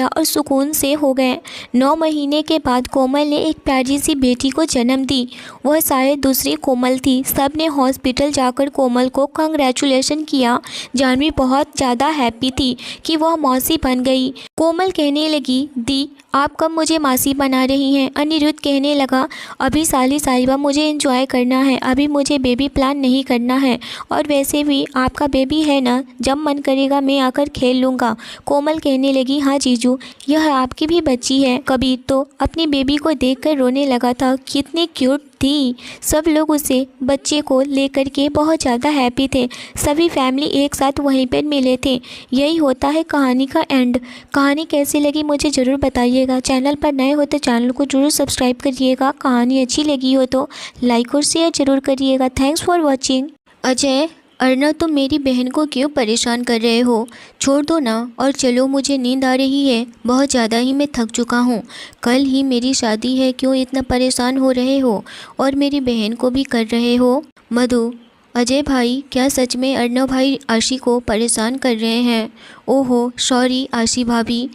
और सुकून से हो गए। 9 महीने के बाद कोमल ने एक प्यारी सी बेटी को जन्म दी। वह शायद दूसरी कोमल थी। सब ने हॉस्पिटल जाकर कोमल को कंग्रेचुलेशन किया। जानवी बहुत ज़्यादा हैप्पी थी कि वह मौसी बन गई। कोमल कहने लगी, दी आप कब मुझे मासी बना रही हैं। अनिरुद्ध कहने लगा, अभी साली साहिबा मुझे एंजॉय करना है, अभी मुझे बेबी प्लान नहीं करना है, और वैसे भी आपका बेबी है ना, जब मन करेगा मैं आकर खेल लूँगा। कोमल कहने लगी, हाँ जीजू, यह आपकी भी बच्ची है। कबीर तो अपनी बेबी को देखकर रोने लगा था। कितनी क्यूट थी। सब लोग उसे बच्चे को लेकर के बहुत ज़्यादा हैप्पी थे। सभी फैमिली एक साथ वहीं पर मिले थे। यही होता है कहानी का एंड। कहानी कैसी लगी मुझे ज़रूर बताइएगा। चैनल पर नए हो तो चैनल को ज़रूर सब्सक्राइब करिएगा। कहानी अच्छी लगी हो तो लाइक और शेयर ज़रूर करिएगा। Thanks for watching. Ajay, Arnav, तुम मेरी बहन को क्यों परेशान कर रहे हो। छोड़ दो ना और चलो, मुझे नींद आ रही है। बहुत ज़्यादा ही मैं थक चुका हूँ। कल ही मेरी शादी है, क्यों इतना परेशान हो रहे हो और मेरी बहन को भी कर रहे हो। मधु, अजय भाई, क्या सच में अर्नव भाई आशी को परेशान कर रहे हैं। ओहो सॉरी आशी भाभी।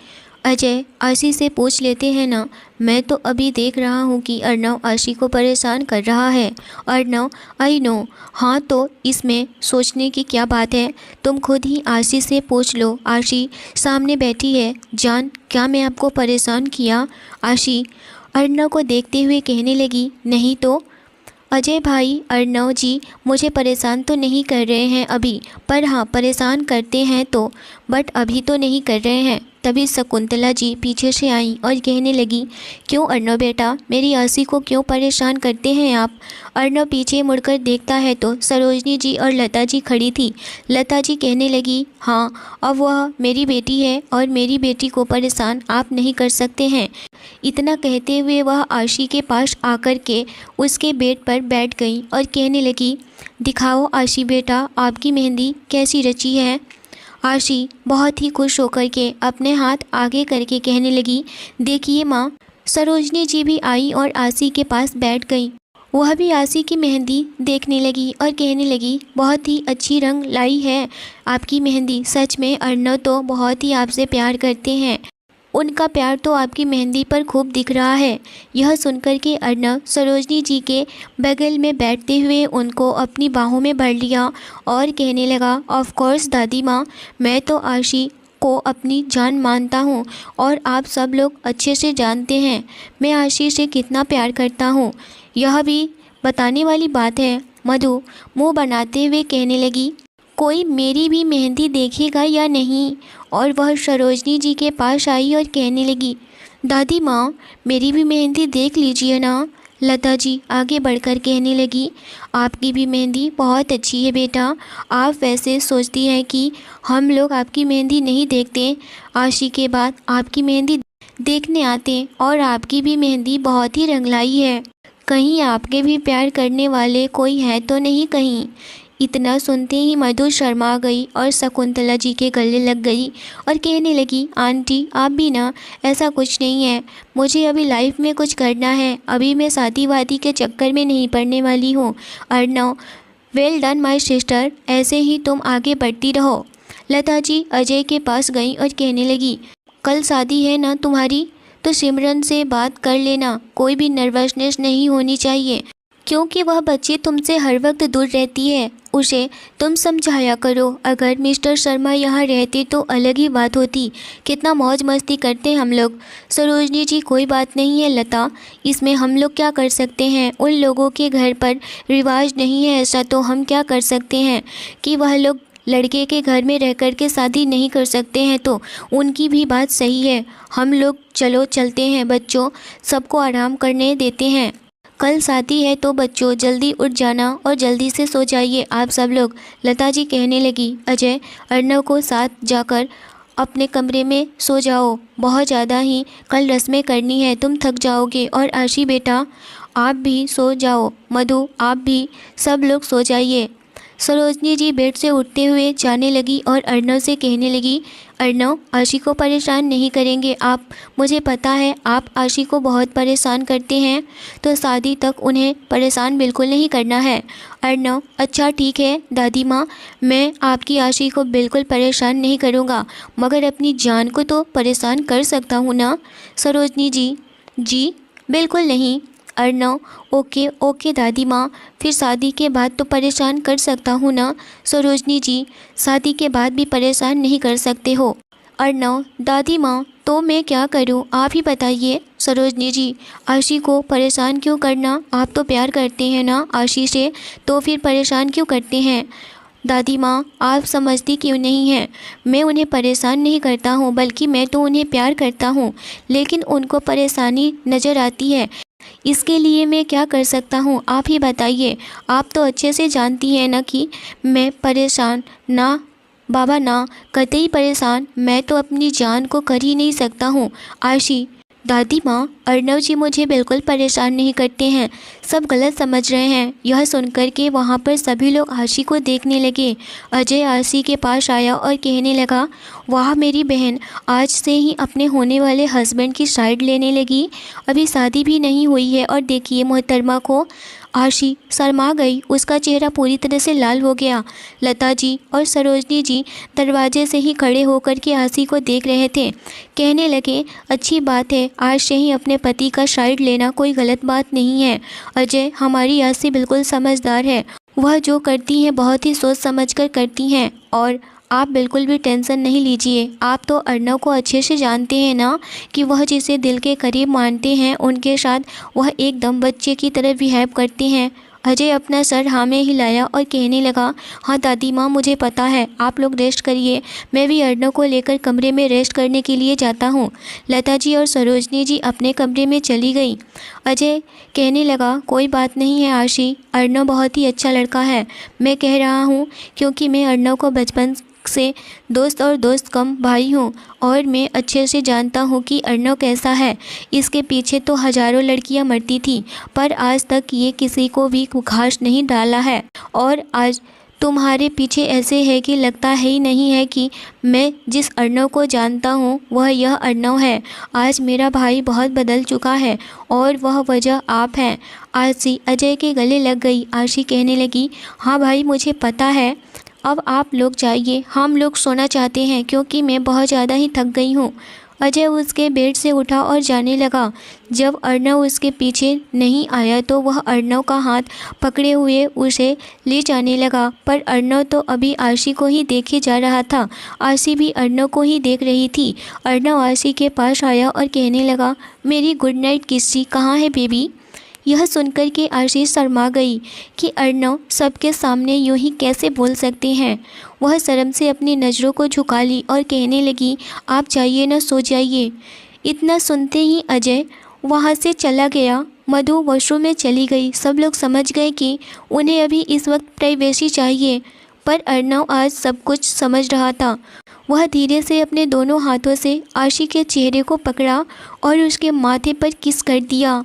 अजय आशी से पूछ लेते हैं ना। मैं तो अभी देख रहा हूँ कि अर्नव आशी को परेशान कर रहा है। Arnav I know. हाँ तो इसमें सोचने की क्या बात है, तुम खुद ही आशी से पूछ लो। आशी सामने बैठी है। जान क्या मैं आपको परेशान किया? आशी अर्नव को देखते हुए कहने लगी। नहीं तो। अजय भाई अर्नव जी मुझे परेशान तो नहीं कर रहे हैं अभी, पर हाँ परेशान करते हैं तो, बट अभी तो नहीं कर रहे हैं। तभी शकुंतला जी पीछे से आई और कहने लगी, क्यों अर्नव बेटा, मेरी आशी को क्यों परेशान करते हैं आप? अर्नव पीछे मुड़कर देखता है तो सरोजनी जी और लता जी खड़ी थी। लता जी कहने लगी, हाँ अब वह मेरी बेटी है और मेरी बेटी को परेशान आप नहीं कर सकते हैं। इतना कहते हुए वह आशी के पास आकर के उसके बेड पर बैठ गई और कहने लगी, दिखाओ आशी बेटा आपकी मेहंदी कैसी रची है। आशी बहुत ही खुश होकर के अपने हाथ आगे करके कहने लगी, देखिए माँ। सरोजनी जी भी आई और आशी के पास बैठ गई। वह भी आशी की मेहंदी देखने लगी और कहने लगी, बहुत ही अच्छी रंग लाई है आपकी मेहंदी। सच में अर्नव तो बहुत ही आपसे प्यार करते हैं, उनका प्यार तो आपकी मेहंदी पर खूब दिख रहा है। यह सुनकर के अर्नव सरोजनी जी के बगल में बैठते हुए उनको अपनी बाहों में भर लिया और कहने लगा, ऑफ कोर्स दादी माँ, मैं तो आशी को अपनी जान मानता हूँ और आप सब लोग अच्छे से जानते हैं मैं आशी से कितना प्यार करता हूँ। यह भी बताने वाली बात है। मधु मुँह बनाते हुए कहने लगी, कोई मेरी भी मेहंदी देखेगा या नहीं? और वह सरोजनी जी के पास आई और कहने लगी, दादी माँ मेरी भी मेहंदी देख लीजिए ना। लता जी आगे बढ़कर कहने लगी, आपकी भी मेहंदी बहुत अच्छी है बेटा। आप वैसे सोचती हैं कि हम लोग आपकी मेहंदी नहीं देखते, आशी के बाद आपकी मेहंदी देखने आते और आपकी भी मेहंदी बहुत ही रंगलाई है। कहीं आपके भी प्यार करने वाले कोई है तो नहीं कहीं? इतना सुनते ही मधु शर्मा गई और शकुंतला जी के गले लग गई और कहने लगी, आंटी आप भी ना, ऐसा कुछ नहीं है। मुझे अभी लाइफ में कुछ करना है, अभी मैं शादी वादी के चक्कर में नहीं पड़ने वाली हूँ। Arnav well done my sister, ऐसे ही तुम आगे बढ़ती रहो। लता जी अजय के पास गई और कहने लगी, कल शादी है ना तुम्हारी, तो सिमरन से बात कर लेना, कोई भी नर्वसनेस नहीं होनी चाहिए, क्योंकि वह बच्ची तुमसे हर वक्त दूर रहती है। उसे तुम समझाया करो। अगर मिस्टर शर्मा यहाँ रहते तो अलग ही बात होती, कितना मौज मस्ती करते हम लोग। सरोजनी जी कोई बात नहीं है लता, इसमें हम लोग क्या कर सकते हैं? उन लोगों के घर पर रिवाज नहीं है ऐसा, तो हम क्या कर सकते हैं कि वह लोग लड़के के घर में रह कर के शादी नहीं कर सकते हैं, तो उनकी भी बात सही है। हम लोग चलो चलते हैं बच्चों, सबको आराम करने देते हैं। कल शादी है तो बच्चों जल्दी उठ जाना और जल्दी से सो जाइए आप सब लोग। लता जी कहने लगी, अजय अर्नव को साथ जाकर अपने कमरे में सो जाओ, बहुत ज़्यादा ही कल रस्में करनी है, तुम थक जाओगे। और आशी बेटा आप भी सो जाओ, मधु आप भी, सब लोग सो जाइए। सरोजनी जी बेड से उठते हुए जाने लगी और अर्नव से कहने लगी, अर्नव आशी को परेशान नहीं करेंगे आप, मुझे पता है आप आशी को बहुत परेशान करते हैं, तो शादी तक उन्हें परेशान बिल्कुल नहीं करना है। अर्नव अच्छा ठीक है दादी माँ, मैं आपकी आशी को बिल्कुल परेशान नहीं करूँगा, मगर अपनी जान को तो परेशान कर सकता हूँ ना। सरोजनी जी बिल्कुल नहीं। अर्नव ओके ओके दादी माँ, फिर शादी के बाद तो परेशान कर सकता हूँ ना। सरोजनी जी शादी के बाद भी परेशान नहीं कर सकते हो। अर्नव दादी माँ तो मैं क्या करूँ आप ही बताइए। सरोजनी जी आशी को परेशान क्यों करना, आप तो प्यार करते हैं ना आशी से, तो फिर परेशान क्यों करते हैं। दादी माँ आप समझती क्यों नहीं हैं, मैं उन्हें परेशान नहीं करता हूँ, बल्कि मैं तो उन्हें प्यार करता हूँ, लेकिन उनको परेशानी नज़र आती है, इसके लिए मैं क्या कर सकता हूँ आप ही बताइए। आप तो अच्छे से जानती हैं ना कि मैं परेशान ना बाबा ना, कतई परेशान मैं तो अपनी जान को कर ही नहीं सकता हूँ। आशी दादी माँ अर्नव जी मुझे बिल्कुल परेशान नहीं करते हैं, सब गलत समझ रहे हैं। यह सुनकर के वहाँ पर सभी लोग आशी को देखने लगे। अजय आशी के पास आया और कहने लगा, वाह मेरी बहन आज से ही अपने होने वाले हस्बैंड की साइड लेने लगी, अभी शादी भी नहीं हुई है और देखिए मोहतरमा को आशी शर्मा गई, उसका चेहरा पूरी तरह से लाल हो गया। लता जी और सरोजनी जी दरवाजे से ही खड़े होकर के आशी को देख रहे थे। कहने लगे, अच्छी बात है, आज से ही अपने पति का साइड लेना कोई गलत बात नहीं है। अजय, हमारी आशी बिल्कुल समझदार है, वह जो करती हैं बहुत ही सोच समझ कर करती हैं और आप बिल्कुल भी टेंशन नहीं लीजिए। आप तो अर्नव को अच्छे से जानते हैं ना कि वह जिसे दिल के करीब मानते हैं उनके साथ वह एकदम बच्चे की तरह बिहेव करते हैं। अजय अपना सर हाँ में हिलाया और कहने लगा, हाँ दादी माँ, मुझे पता है, आप लोग रेस्ट करिए, मैं भी अर्नव को लेकर कमरे में रेस्ट करने के लिए जाता हूँ। लता जी और सरोजनी जी अपने कमरे में चली गई। अजय कहने लगा, कोई बात नहीं है आशी, अर्नव बहुत ही अच्छा लड़का है। मैं कह रहा हूँ क्योंकि मैं अर्नव को बचपन से दोस्त और दोस्त कम भाई हूँ और मैं अच्छे से जानता हूँ कि अर्नव कैसा है। इसके पीछे तो हज़ारों लड़कियाँ मरती थी पर आज तक ये किसी को भी घास नहीं डाला है और आज तुम्हारे पीछे ऐसे है कि लगता है ही नहीं है कि मैं जिस अर्नव को जानता हूँ वह यह अर्नव है। आज मेरा भाई बहुत बदल चुका है और वह वजह आप हैं। आशी अजय के गले लग गई। आशी कहने लगी, हाँ भाई, मुझे पता है, अब आप लोग जाइए, हम लोग सोना चाहते हैं क्योंकि मैं बहुत ज़्यादा ही थक गई हूँ। अजय उसके बेड से उठा और जाने लगा। जब अर्नव उसके पीछे नहीं आया तो वह अर्नव का हाथ पकड़े हुए उसे ले जाने लगा, पर अर्नव तो अभी आशी को ही देखे जा रहा था। आशी भी अर्नव को ही देख रही थी। अर्नव आशी के पास आया और कहने लगा, मेरी गुड नाइट किस्सी कहाँ है बेबी। यह सुनकर के आशी शर्मा गई कि अर्नव सबके सामने यूं ही कैसे बोल सकते हैं। वह शर्म से अपनी नज़रों को झुका ली और कहने लगी, आप जाइए ना, सो जाइए। इतना सुनते ही अजय वहाँ से चला गया। मधु वॉशरूम में चली गई। सब लोग समझ गए कि उन्हें अभी इस वक्त प्राइवेसी चाहिए, पर अर्नव आज सब कुछ समझ रहा था। वह धीरे से अपने दोनों हाथों से आशी के चेहरे को पकड़ा और उसके माथे पर किस कर दिया।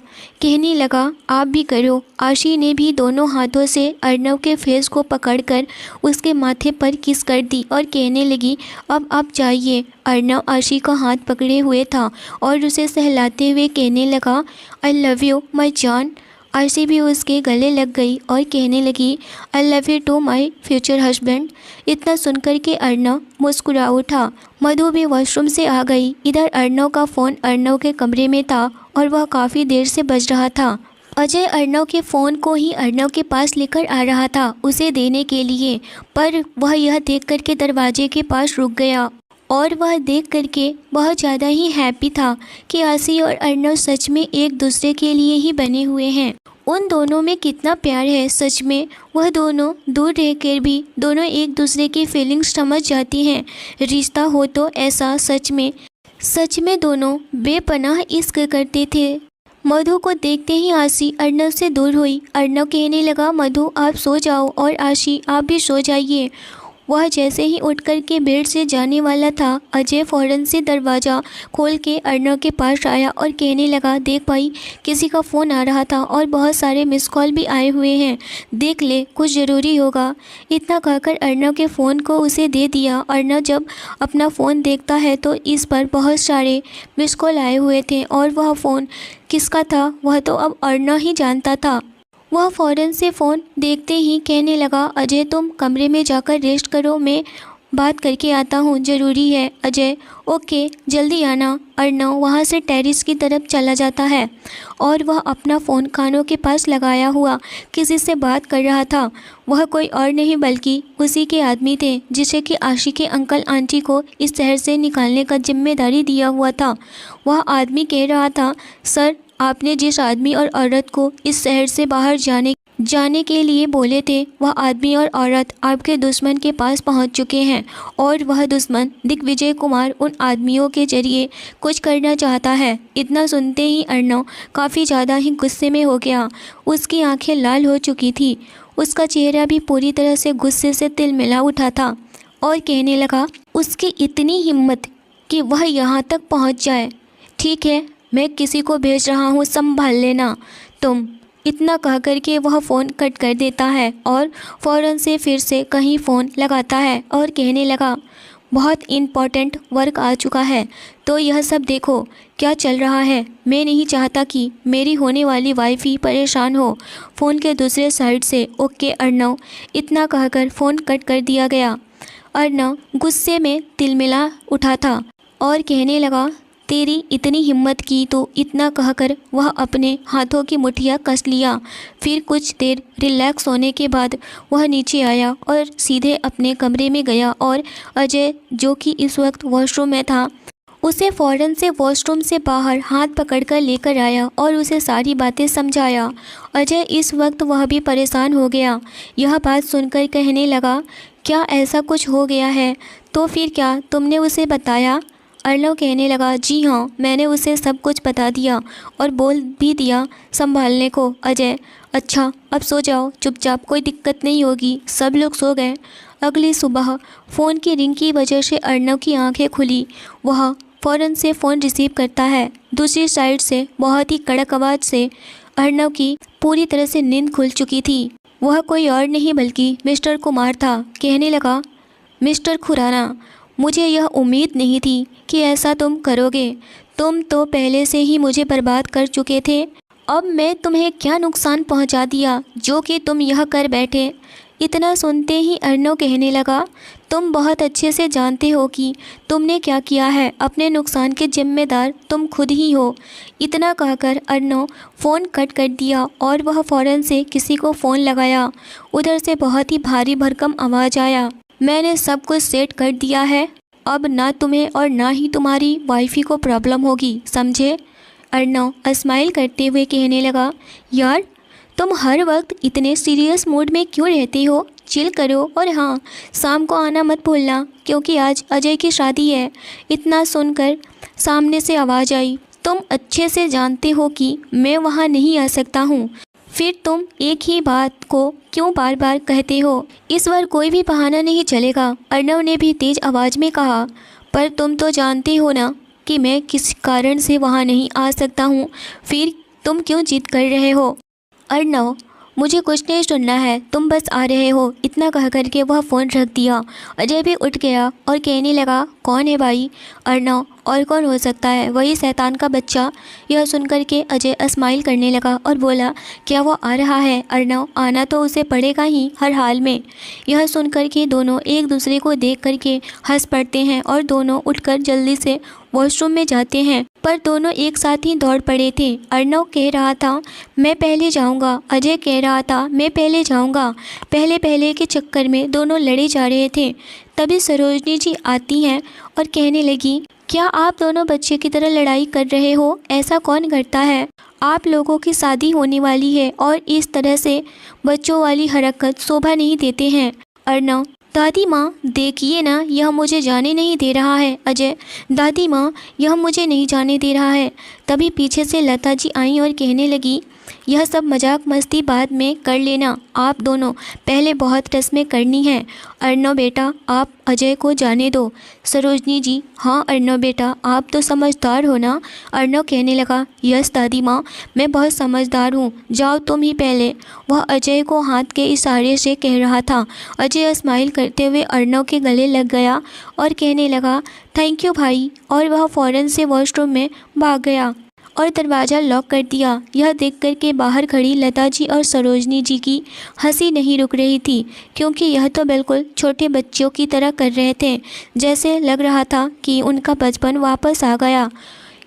कहने लगा, आप भी करो। आशी ने भी दोनों हाथों से अर्नव के फेस को पकड़कर उसके माथे पर किस कर दी और कहने लगी, अब आप जाइए। अर्नव आशी का हाथ पकड़े हुए था और उसे सहलाते हुए कहने लगा, आई लव यू माई जान। आशी भी उसके गले लग गई और कहने लगी, I love you too my future husband. इतना सुनकर के अर्नव मुस्कुरा उठा। मधु भी वॉशरूम से आ गई। इधर अर्नव का फ़ोन अर्नव के कमरे में था और वह काफ़ी देर से बज रहा था। अजय अर्नव के फ़ोन को ही अर्नव के पास लेकर आ रहा था उसे देने के लिए, पर वह यह देख कर के दरवाजे के पास रुक गया और वह देख करके बहुत ज़्यादा ही हैप्पी था कि आशी और अर्नव सच में एक दूसरे के लिए ही बने हुए हैं। उन दोनों में कितना प्यार है, सच में वह दोनों दूर रहकर भी दोनों एक दूसरे की फीलिंग्स समझ जाती हैं। रिश्ता हो तो ऐसा सच में दोनों बेपनाह इश्क करते थे। मधु को देखते ही आशी अर्नव से दूर हुई। अर्नव कहने लगा, मधु आप सो जाओ और आशी आप भी सो जाइए। वह जैसे ही उठ कर के बेड से जाने वाला था, अजय फ़ौरन से दरवाज़ा खोल के अर्नव के पास आया और कहने लगा, देख भाई, किसी का फ़ोन आ रहा था और बहुत सारे मिस कॉल भी आए हुए हैं, देख ले, कुछ ज़रूरी होगा। इतना कहकर अर्नव के फ़ोन को उसे दे दिया। अर्नव जब अपना फ़ोन देखता है तो इस पर बहुत सारे मिस कॉल आए हुए थे और वह फ़ोन किसका था वह तो अब अर्नव ही जानता था। वह फ़ौरन से फ़ोन देखते ही कहने लगा, अजय तुम कमरे में जाकर रेस्ट करो, मैं बात करके आता हूँ, ज़रूरी है। अजय, ओके, जल्दी आना। अर्नव वहाँ से टेरेस की तरफ चला जाता है और वह अपना फ़ोन कानों के पास लगाया हुआ किसी से बात कर रहा था। वह कोई और नहीं बल्कि उसी के आदमी थे जिसे कि आशी के अंकल आंटी को इस शहर से निकालने का जिम्मेदारी दिया हुआ था। वह आदमी कह रहा था, सर आपने जिस आदमी और औरत को इस शहर से बाहर जाने के लिए बोले थे, वह आदमी और औरत आपके दुश्मन के पास पहुंच चुके हैं और वह दुश्मन दिग्विजय कुमार उन आदमियों के जरिए कुछ करना चाहता है। इतना सुनते ही अर्नव काफ़ी ज़्यादा ही गुस्से में हो गया। उसकी आंखें लाल हो चुकी थी, उसका चेहरा भी पूरी तरह से गुस्से से तिलमिला उठा था और कहने लगा, उसकी इतनी हिम्मत कि वह यहाँ तक पहुँच जाए। ठीक है, मैं किसी को भेज रहा हूँ, संभाल लेना तुम। इतना कह कर के वह फ़ोन कट कर देता है और फ़ौरन से फिर से कहीं फ़ोन लगाता है और कहने लगा, बहुत इम्पॉर्टेंट वर्क आ चुका है तो यह सब देखो। क्या चल रहा है? मैं नहीं चाहता कि मेरी होने वाली वाइफ ही परेशान हो। फ़ोन के दूसरे साइड से ओके अर्नव, इतना कहकर फ़ोन कट कर दिया गया। अर्नव गुस्से में तिलमिला उठा था और कहने लगा, तेरी इतनी हिम्मत की तो। इतना कहकर वह अपने हाथों की मुठ्ठियाँ कस लिया। फिर कुछ देर रिलैक्स होने के बाद वह नीचे आया और सीधे अपने कमरे में गया और अजय, जो कि इस वक्त वॉशरूम में था, उसे फ़ौरन से वॉशरूम से बाहर हाथ पकड़कर लेकर आया और उसे सारी बातें समझाया। अजय इस वक्त वह भी परेशान हो गया। यह बात सुनकर कहने लगा, क्या ऐसा कुछ हो गया है? तो फिर क्या तुमने उसे बताया? अर्नव कहने लगा, जी हाँ, मैंने उसे सब कुछ बता दिया और बोल भी दिया संभालने को। अजय, अच्छा अब सो जाओ चुपचाप, कोई दिक्कत नहीं होगी। सब लोग सो गए। अगली सुबह फ़ोन की रिंग की वजह से अर्नव की आंखें खुली। वह फ़ौरन से फ़ोन रिसीव करता है। दूसरी साइड से बहुत ही कड़क आवाज़ से अर्नव की पूरी तरह से नींद खुल चुकी थी। वह कोई और नहीं बल्कि मिस्टर कुमार था। कहने लगा, मिस्टर खुराना, मुझे यह उम्मीद नहीं थी कि ऐसा तुम करोगे। तुम तो पहले से ही मुझे बर्बाद कर चुके थे। अब मैं तुम्हें क्या नुकसान पहुंचा दिया जो कि तुम यह कर बैठे? इतना सुनते ही अर्नव कहने लगा, तुम बहुत अच्छे से जानते हो कि तुमने क्या किया है। अपने नुकसान के जिम्मेदार तुम खुद ही हो। इतना कहकर अर्नव फ़ोन कट कर दिया और वह फ़ौरन से किसी को फ़ोन लगाया। उधर से बहुत ही भारी भरकम आवाज़ आया, मैंने सब कुछ सेट कर दिया है। अब ना तुम्हें और ना ही तुम्हारी वाइफी को प्रॉब्लम होगी, समझे? अर्नव स्माइल करते हुए कहने लगा, यार तुम हर वक्त इतने सीरियस मूड में क्यों रहते हो? चिल करो और हाँ, शाम को आना मत भूलना क्योंकि आज अजय की शादी है। इतना सुनकर सामने से आवाज़ आई, तुम अच्छे से जानते हो कि मैं वहाँ नहीं आ सकता हूँ। फिर तुम एक ही बात को क्यों बार बार कहते हो? इस बार कोई भी बहाना नहीं चलेगा। अर्नव ने भी तेज़ आवाज़ में कहा, पर तुम तो जानते हो ना कि मैं किस कारण से वहाँ नहीं आ सकता हूँ। फिर तुम क्यों जिद कर रहे हो? अर्नव, मुझे कुछ नहीं सुनना है, तुम बस आ रहे हो। इतना कह करके वह फ़ोन रख दिया। अजय भी उठ गया और कहने लगा, कौन है भाई? अर्नव, और कौन हो सकता है, वही शैतान का बच्चा। यह सुनकर के अजय स्माइल करने लगा और बोला, क्या वो आ रहा है? अर्नव, आना तो उसे पड़ेगा ही हर हाल में। यह सुनकर के दोनों एक दूसरे को देख करके हंस पड़ते हैं और दोनों उठकर जल्दी से वॉशरूम में जाते हैं, पर दोनों एक साथ ही दौड़ पड़े थे। अर्नव कह रहा था, मैं पहले जाऊंगा। अजय कह रहा था, मैं पहले जाऊंगा। पहले पहले के चक्कर में दोनों लड़े जा रहे थे। तभी सरोजनी जी आती हैं और कहने लगी, क्या आप दोनों बच्चे की तरह लड़ाई कर रहे हो? ऐसा कौन करता है? आप लोगों की शादी होने वाली है और इस तरह से बच्चों वाली हरकत शोभा नहीं देते हैं। अर्नव, दादी माँ देखिए ना, यह मुझे जाने नहीं दे रहा है। अजय, दादी माँ यह मुझे नहीं जाने दे रहा है। तभी पीछे से लता जी आई और कहने लगी, यह सब मजाक मस्ती बाद में कर लेना, आप दोनों पहले बहुत रस्में करनी है। अर्नव बेटा, आप अजय को जाने दो। सरोजनी जी, हाँ अर्नव बेटा, आप तो समझदार हो ना? अर्नव कहने लगा, यस दादी माँ, मैं बहुत समझदार हूँ, जाओ तुम ही पहले। वह अजय को हाथ के इशारे से कह रहा था। अजय स्माइल करते हुए अर्नव के गले लग गया और कहने लगा, थैंक यू भाई, और वह फ़ौरन से वॉशरूम में भाग गया और दरवाज़ा लॉक कर दिया। यह देख कर के बाहर खड़ी लता जी और सरोजनी जी की हंसी नहीं रुक रही थी, क्योंकि यह तो बिल्कुल छोटे बच्चों की तरह कर रहे थे। जैसे लग रहा था कि उनका बचपन वापस आ गया।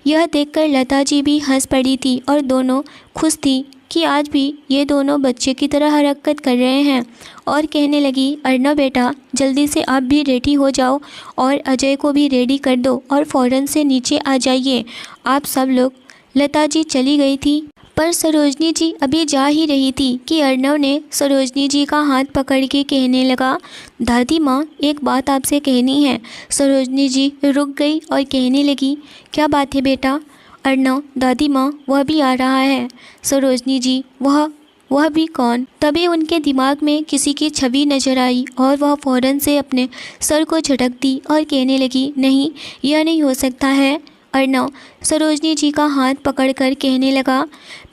यह देखकर लता जी भी हंस पड़ी थी और दोनों खुश थी कि आज भी ये दोनों बच्चे की तरह हरकत कर रहे हैं। और कहने लगी, अर्नव बेटा, जल्दी से आप भी रेडी हो जाओ और अजय को भी रेडी कर दो और फ़ौरन से नीचे आ जाइए आप सब लोग। लता जी चली गई थी, पर सरोजनी जी अभी जा ही रही थी कि अर्नव ने सरोजनी जी का हाथ पकड़ के कहने लगा, दादी माँ एक बात आपसे कहनी है। सरोजनी जी रुक गई और कहने लगी, क्या बात है बेटा? अर्नव, दादी माँ वह भी आ रहा है। सरोजनी जी, वह भी कौन? तभी उनके दिमाग में किसी की छवि नजर आई और वह फ़ौरन से अपने सर को झटक दी और कहने लगी, नहीं, यह नहीं हो सकता है। अर्नव सरोजनी जी का हाथ पकड़कर कहने लगा,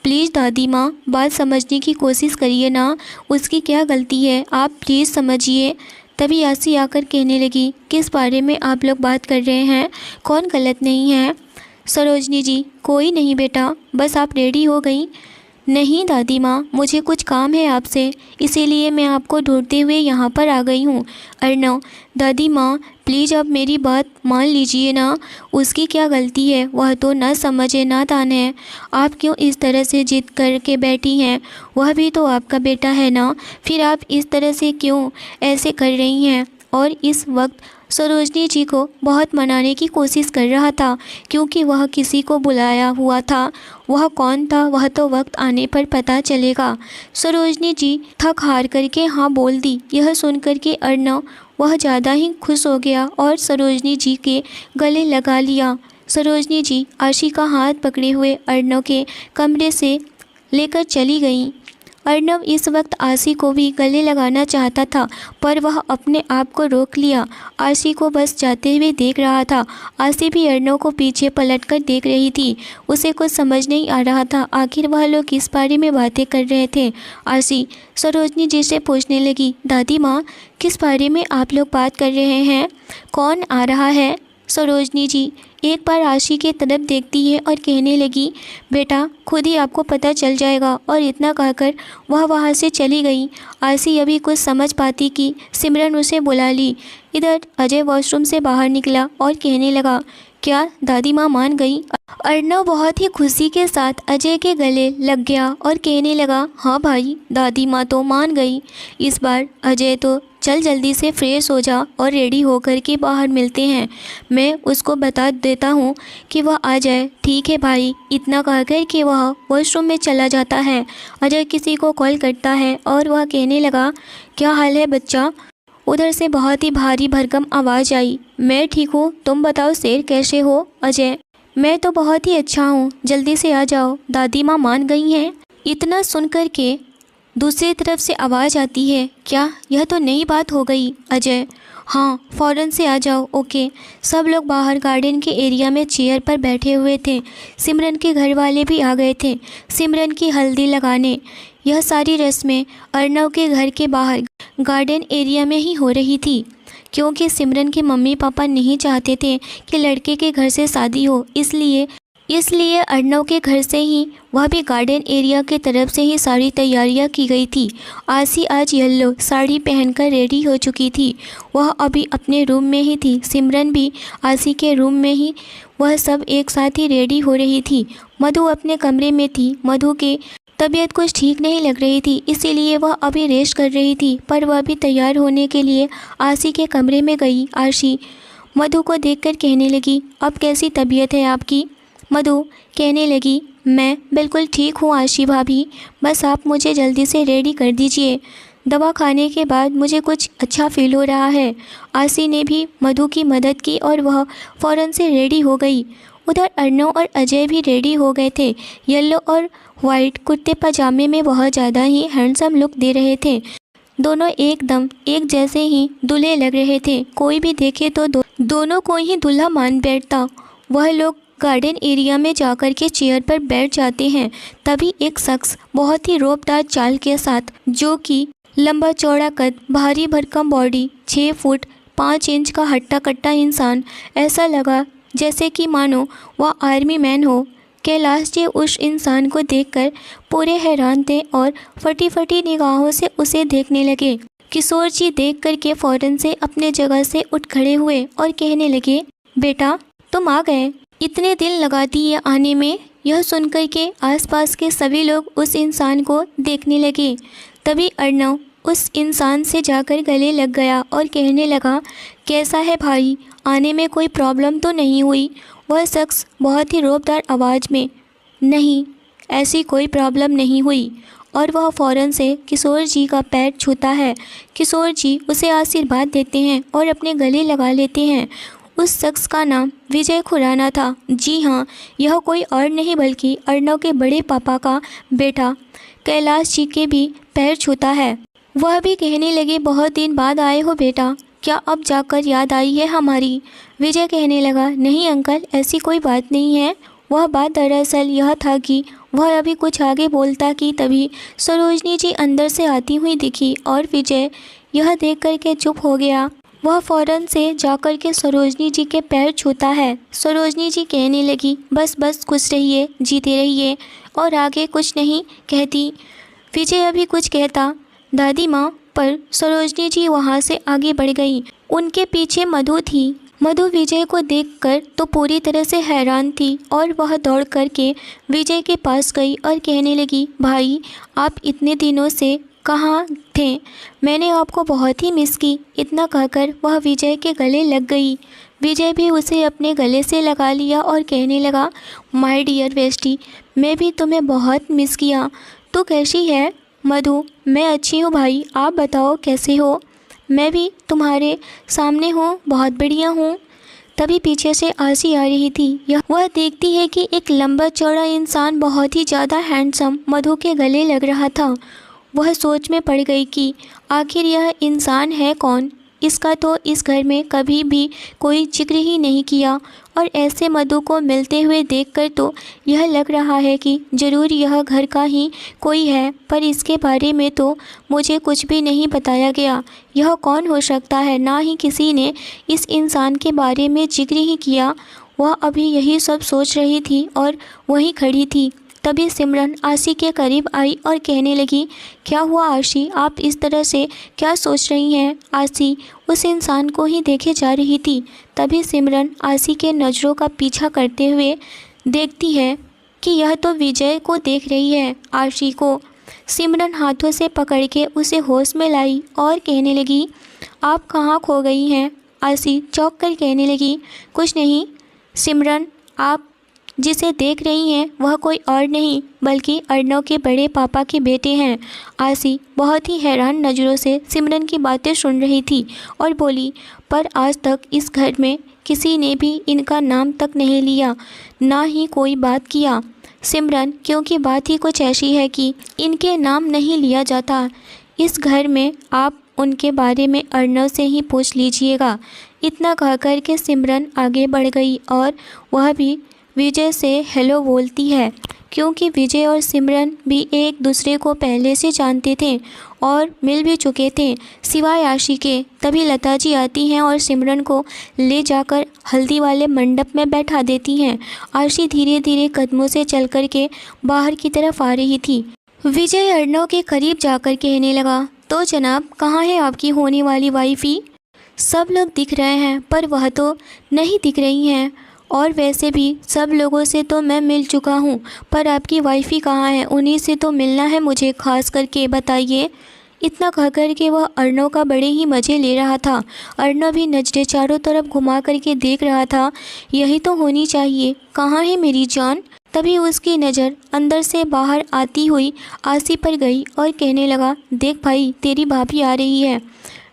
प्लीज़ दादी माँ, बात समझने की कोशिश करिए ना, उसकी क्या गलती है, आप प्लीज़ समझिए। तभी आसी आकर कहने लगी, किस बारे में आप लोग बात कर रहे हैं? कौन गलत नहीं है? सरोजनी जी, कोई नहीं बेटा, बस आप रेडी हो गई? नहीं दादी माँ, मुझे कुछ काम है आपसे, इसीलिए मैं आपको ढूंढते हुए यहाँ पर आ गई हूँ। अर्नव, दादी माँ प्लीज़ अब मेरी बात मान लीजिए ना, उसकी क्या गलती है, वह तो ना समझे ना दान है। आप क्यों इस तरह से जिद करके बैठी हैं, वह भी तो आपका बेटा है ना, फिर आप इस तरह से क्यों ऐसे कर रही हैं? और इस वक्त सरोजनी जी को बहुत मनाने की कोशिश कर रहा था, क्योंकि वह किसी को बुलाया हुआ था। वह कौन था वह तो वक्त आने पर पता चलेगा। सरोजनी जी थक हार करके हाँ बोल दी। यह सुनकर के अर्नव वह ज़्यादा ही खुश हो गया और सरोजनी जी के गले लगा लिया। सरोजनी जी आशी का हाथ पकड़े हुए अर्नव के कमरे से लेकर चली गईं। अर्नव इस वक्त आशी को भी गले लगाना चाहता था, पर वह अपने आप को रोक लिया। आशी को बस जाते हुए देख रहा था। आशी भी अर्नव को पीछे पलटकर देख रही थी। उसे कुछ समझ नहीं आ रहा था, आखिर वह लोग किस बारे में बातें कर रहे थे। आशी सरोजनी जी से पूछने लगी, दादी माँ किस बारे में आप लोग बात कर रहे हैं? कौन आ रहा है? सरोजनी जी एक बार आशी के तरफ देखती है और कहने लगी, बेटा खुद ही आपको पता चल जाएगा। और इतना कहकर वह वहाँ से चली गई। आशी अभी कुछ समझ पाती कि सिमरन उसे बुला ली। इधर अजय वॉशरूम से बाहर निकला और कहने लगा, क्या दादी माँ मान गई? अर्नव बहुत ही खुशी के साथ अजय के गले लग गया और कहने लगा, हाँ भाई, दादी माँ तो मान गई। इस बार अजय तो चल जल्दी से फ्रेश हो जा और रेडी होकर के बाहर मिलते हैं। मैं उसको बता देता हूँ कि वह आ जाए। ठीक है भाई, इतना कहकर कि वह वॉशरूम में चला जाता है। अजय किसी को कॉल करता है और वह कहने लगा, क्या हाल है बच्चा? उधर से बहुत ही भारी भरकम आवाज़ आई, मैं ठीक हूँ, तुम बताओ शेर कैसे हो? अजय, मैं तो बहुत ही अच्छा हूँ, जल्दी से आ जाओ, दादी माँ मान गई हैं। इतना सुनकर के दूसरी तरफ से आवाज़ आती है, क्या यह तो नई बात हो गई? अजय, हाँ फ़ौरन से आ जाओ। ओके। सब लोग बाहर गार्डन के एरिया में चेयर पर बैठे हुए थे। सिमरन के घर वाले भी आ गए थे सिमरन की हल्दी लगाने। यह सारी रस्में अर्नव के घर के बाहर गार्डन एरिया में ही हो रही थी, क्योंकि सिमरन के मम्मी पापा नहीं चाहते थे कि लड़के के घर से शादी हो, इसलिए अर्नव के घर से ही वह भी गार्डन एरिया के तरफ से ही सारी तैयारियां की गई थी। आशी आज येलो साड़ी पहनकर रेडी हो चुकी थी। वह अभी अपने रूम में ही थी। सिमरन भी आशी के रूम में ही, वह सब एक साथ ही रेडी हो रही थी। मधु अपने कमरे में थी। मधु के तबीयत कुछ ठीक नहीं लग रही थी, इसीलिए वह अभी रेस्ट कर रही थी, पर वह भी तैयार होने के लिए आशी के कमरे में गई। आशी मधु को देखकर कहने लगी, अब कैसी तबीयत है आपकी? मधु कहने लगी, मैं बिल्कुल ठीक हूँ आशी भाभी, बस आप मुझे जल्दी से रेडी कर दीजिए। दवा खाने के बाद मुझे कुछ अच्छा फील हो रहा है। आशी ने भी मधु की मदद की और वह फ़ौरन से रेडी हो गई। उधर अर्नव और अजय भी रेडी हो गए थे। येलो और वाइट कुर्ते पजामे में बहुत ज़्यादा ही हैंडसम लुक दे रहे थे। दोनों एकदम एक जैसे ही दूल्हे लग रहे थे। कोई भी देखे तो दोनों को ही दूल्हा मान बैठता। वह लोग गार्डन एरिया में जाकर के चेयर पर बैठ जाते हैं। तभी एक शख्स बहुत ही रौबदार चाल के साथ, जो कि लंबा चौड़ा कद, भारी भरकम बॉडी, 6 फुट 5 इंच का हट्टा कट्टा इंसान, ऐसा लगा जैसे कि मानो वह आर्मी मैन हो। कैलाश जी उस इंसान को देखकर पूरे हैरान थे और फटी फटी निगाहों से उसे देखने लगे। किशोर जी देख करके फ़ौरन से अपने जगह से उठ खड़े हुए और कहने लगे, बेटा तुम आ गए, इतने दिन लगा दिए आने में। यह सुनकर के आसपास के सभी लोग उस इंसान को देखने लगे। तभी अर्नव उस इंसान से जाकर गले लग गया और कहने लगा, कैसा है भाई, आने में कोई प्रॉब्लम तो नहीं हुई? वह शख्स बहुत ही रौबदार आवाज़ में, नहीं ऐसी कोई प्रॉब्लम नहीं हुई। और वह फ़ौरन से किशोर जी का पैर छूता है। किशोर जी उसे आशीर्वाद देते हैं और अपने गले लगा लेते हैं। उस शख्स का नाम विजय खुराना था। जी हाँ, यह कोई और नहीं बल्कि अर्नव के बड़े पापा का बेटा कैलाश जी के भी पैर छूता है। वह भी कहने लगे, बहुत दिन बाद आए हो बेटा, क्या अब जाकर याद आई है हमारी? विजय कहने लगा, नहीं अंकल, ऐसी कोई बात नहीं है। वह बात दरअसल यह था कि वह अभी कुछ आगे बोलता कि तभी सरोजनी जी अंदर से आती हुई दिखी और विजय यह देख कर के चुप हो गया। वह फ़ौरन से जाकर के सरोजनी जी के पैर छूता है। सरोजनी जी कहने लगी, बस बस खुश रहिए, जीते रहिए, और आगे कुछ नहीं कहती। विजय अभी कुछ कहता दादी माँ, पर सरोजनी जी वहाँ से आगे बढ़ गई। उनके पीछे मधु थी। मधु विजय को देखकर तो पूरी तरह से हैरान थी और वह दौड़ करके विजय के पास गई और कहने लगी, भाई आप इतने दिनों से कहाँ थे? मैंने आपको बहुत ही मिस की। इतना कहकर वह विजय के गले लग गई। विजय भी उसे अपने गले से लगा लिया और कहने लगा, माय डियर बेस्टी, मैं भी तुम्हें बहुत मिस किया। तू कैसी है? मधु, मैं अच्छी हूँ भाई, आप बताओ कैसे हो? मैं भी तुम्हारे सामने हूँ, बहुत बढ़िया हूँ। तभी पीछे से आरसी आ रही थी। वह देखती है कि एक लंबा चौड़ा इंसान बहुत ही ज़्यादा हैंडसम मधु के गले लग रहा था। वह सोच में पड़ गई कि आखिर यह इंसान है कौन? इसका तो इस घर में कभी भी कोई जिक्र ही नहीं किया, और ऐसे मधु को मिलते हुए देखकर तो यह लग रहा है कि ज़रूर यह घर का ही कोई है, पर इसके बारे में तो मुझे कुछ भी नहीं बताया गया। यह कौन हो सकता है? ना ही किसी ने इस इंसान के बारे में जिक्र ही किया। वह अभी यही सब सोच रही थी और वहीं खड़ी थी। तभी सिमरन आरसी के करीब आई और कहने लगी, क्या हुआ आरसी, आप इस तरह से क्या सोच रही हैं? आरसी उस इंसान को ही देखे जा रही थी। तभी सिमरन आरसी के नज़रों का पीछा करते हुए देखती है कि यह तो विजय को देख रही है। आरसी को सिमरन हाथों से पकड़ के उसे होश में लाई और कहने लगी, आप कहाँ खो गई हैं? आरसी चौंक कर कहने लगी, कुछ नहीं सिमरन, आप जिसे देख रही हैं वह कोई और नहीं बल्कि अर्नव के बड़े पापा के बेटे हैं। आरसी बहुत ही हैरान नज़रों से सिमरन की बातें सुन रही थी और बोली, पर आज तक इस घर में किसी ने भी इनका नाम तक नहीं लिया, ना ही कोई बात किया सिमरन, क्योंकि बात ही कुछ ऐसी है कि इनके नाम नहीं लिया जाता इस घर में। आप उनके बारे में अर्नव से ही पूछ लीजिएगा। इतना कह कर के सिमरन आगे बढ़ गई और वह भी विजय से हेलो बोलती है, क्योंकि विजय और सिमरन भी एक दूसरे को पहले से जानते थे और मिल भी चुके थे, सिवाय आरसी के। तभी लता जी आती हैं और सिमरन को ले जाकर हल्दी वाले मंडप में बैठा देती हैं। आरसी धीरे धीरे कदमों से चल कर के बाहर की तरफ आ रही थी। विजय अर्नव के करीब जाकर कहने लगा, तो जनाब, कहाँ है आपकी होने वाली वाइफी? सब लोग दिख रहे हैं पर वह तो नहीं दिख रही हैं, और वैसे भी सब लोगों से तो मैं मिल चुका हूँ, पर आपकी वाइफी कहाँ है? उन्हीं से तो मिलना है मुझे, खास करके बताइए। इतना कह कर के वह अर्नव का बड़े ही मज़े ले रहा था। अर्नव भी नजरें चारों तरफ घुमा करके देख रहा था, यही तो होनी चाहिए, कहाँ है मेरी जान? तभी उसकी नज़र अंदर से बाहर आती हुई आरसी पर गई और कहने लगा, देख भाई, तेरी भाभी आ रही है।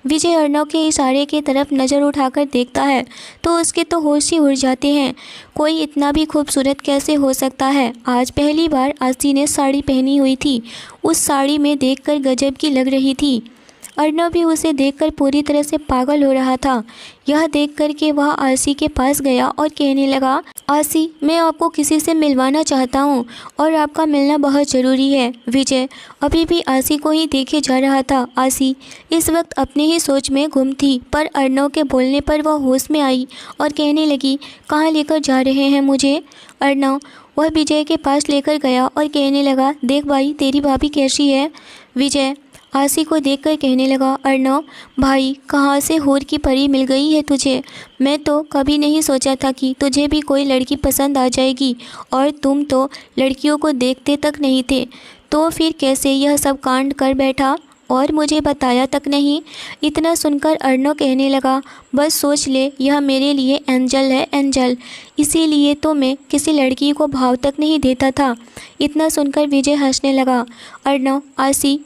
विजय अर्नव के इशारे की तरफ नज़र उठाकर देखता है तो उसके तो होश ही उड़ जाते हैं। कोई इतना भी खूबसूरत कैसे हो सकता है? आज पहली बार आरसी ने साड़ी पहनी हुई थी। उस साड़ी में देखकर गजब की लग रही थी। अर्नव भी उसे देखकर पूरी तरह से पागल हो रहा था। यह देख कर के वह आरसी के पास गया और कहने लगा, आरसी, मैं आपको किसी से मिलवाना चाहता हूँ और आपका मिलना बहुत ज़रूरी है। विजय अभी भी आरसी को ही देखे जा रहा था। आरसी इस वक्त अपने ही सोच में गुम थी, पर अर्नव के बोलने पर वह होश में आई और कहने लगी, कहाँ लेकर जा रहे हैं मुझे? अर्नव वह विजय के पास लेकर गया और कहने लगा, देख भाई, तेरी भाभी कैसी है? विजय आरसी को देखकर कहने लगा, अर्नव भाई, कहाँ से हूर की परी मिल गई है तुझे? मैं तो कभी नहीं सोचा था कि तुझे भी कोई लड़की पसंद आ जाएगी, और तुम तो लड़कियों को देखते तक नहीं थे, तो फिर कैसे यह सब कांड कर बैठा और मुझे बताया तक नहीं? इतना सुनकर अर्नव कहने लगा, बस सोच ले, यह मेरे लिए एंजल है, एंजल, इसीलिए तो मैं किसी लड़की को भाव तक नहीं देता था। इतना सुनकर विजय हंसने लगा। अर्नव, आरसी,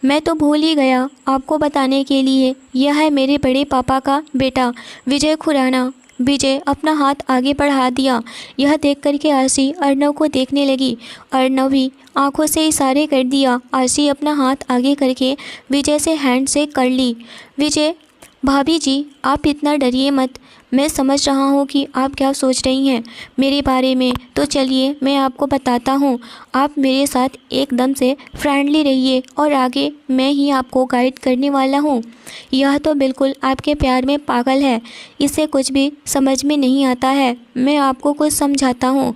मैं तो भूल ही गया आपको बताने के लिए, यह है मेरे बड़े पापा का बेटा विजय खुराना। विजय अपना हाथ आगे बढ़ा दिया। यह देख कर के आरसी अर्नव को देखने लगी। अर्नव भी आंखों से इशारे कर दिया। आरसी अपना हाथ आगे करके विजय से हैंड शेक कर ली। विजय भाभी जी, आप इतना डरिए मत। मैं समझ रहा हूँ कि आप क्या सोच रही हैं मेरे बारे में। तो चलिए मैं आपको बताता हूँ। आप मेरे साथ एकदम से फ्रेंडली रहिए और आगे मैं ही आपको गाइड करने वाला हूँ। यह तो बिल्कुल आपके प्यार में पागल है, इसे कुछ भी समझ में नहीं आता है। मैं आपको कुछ समझाता हूँ।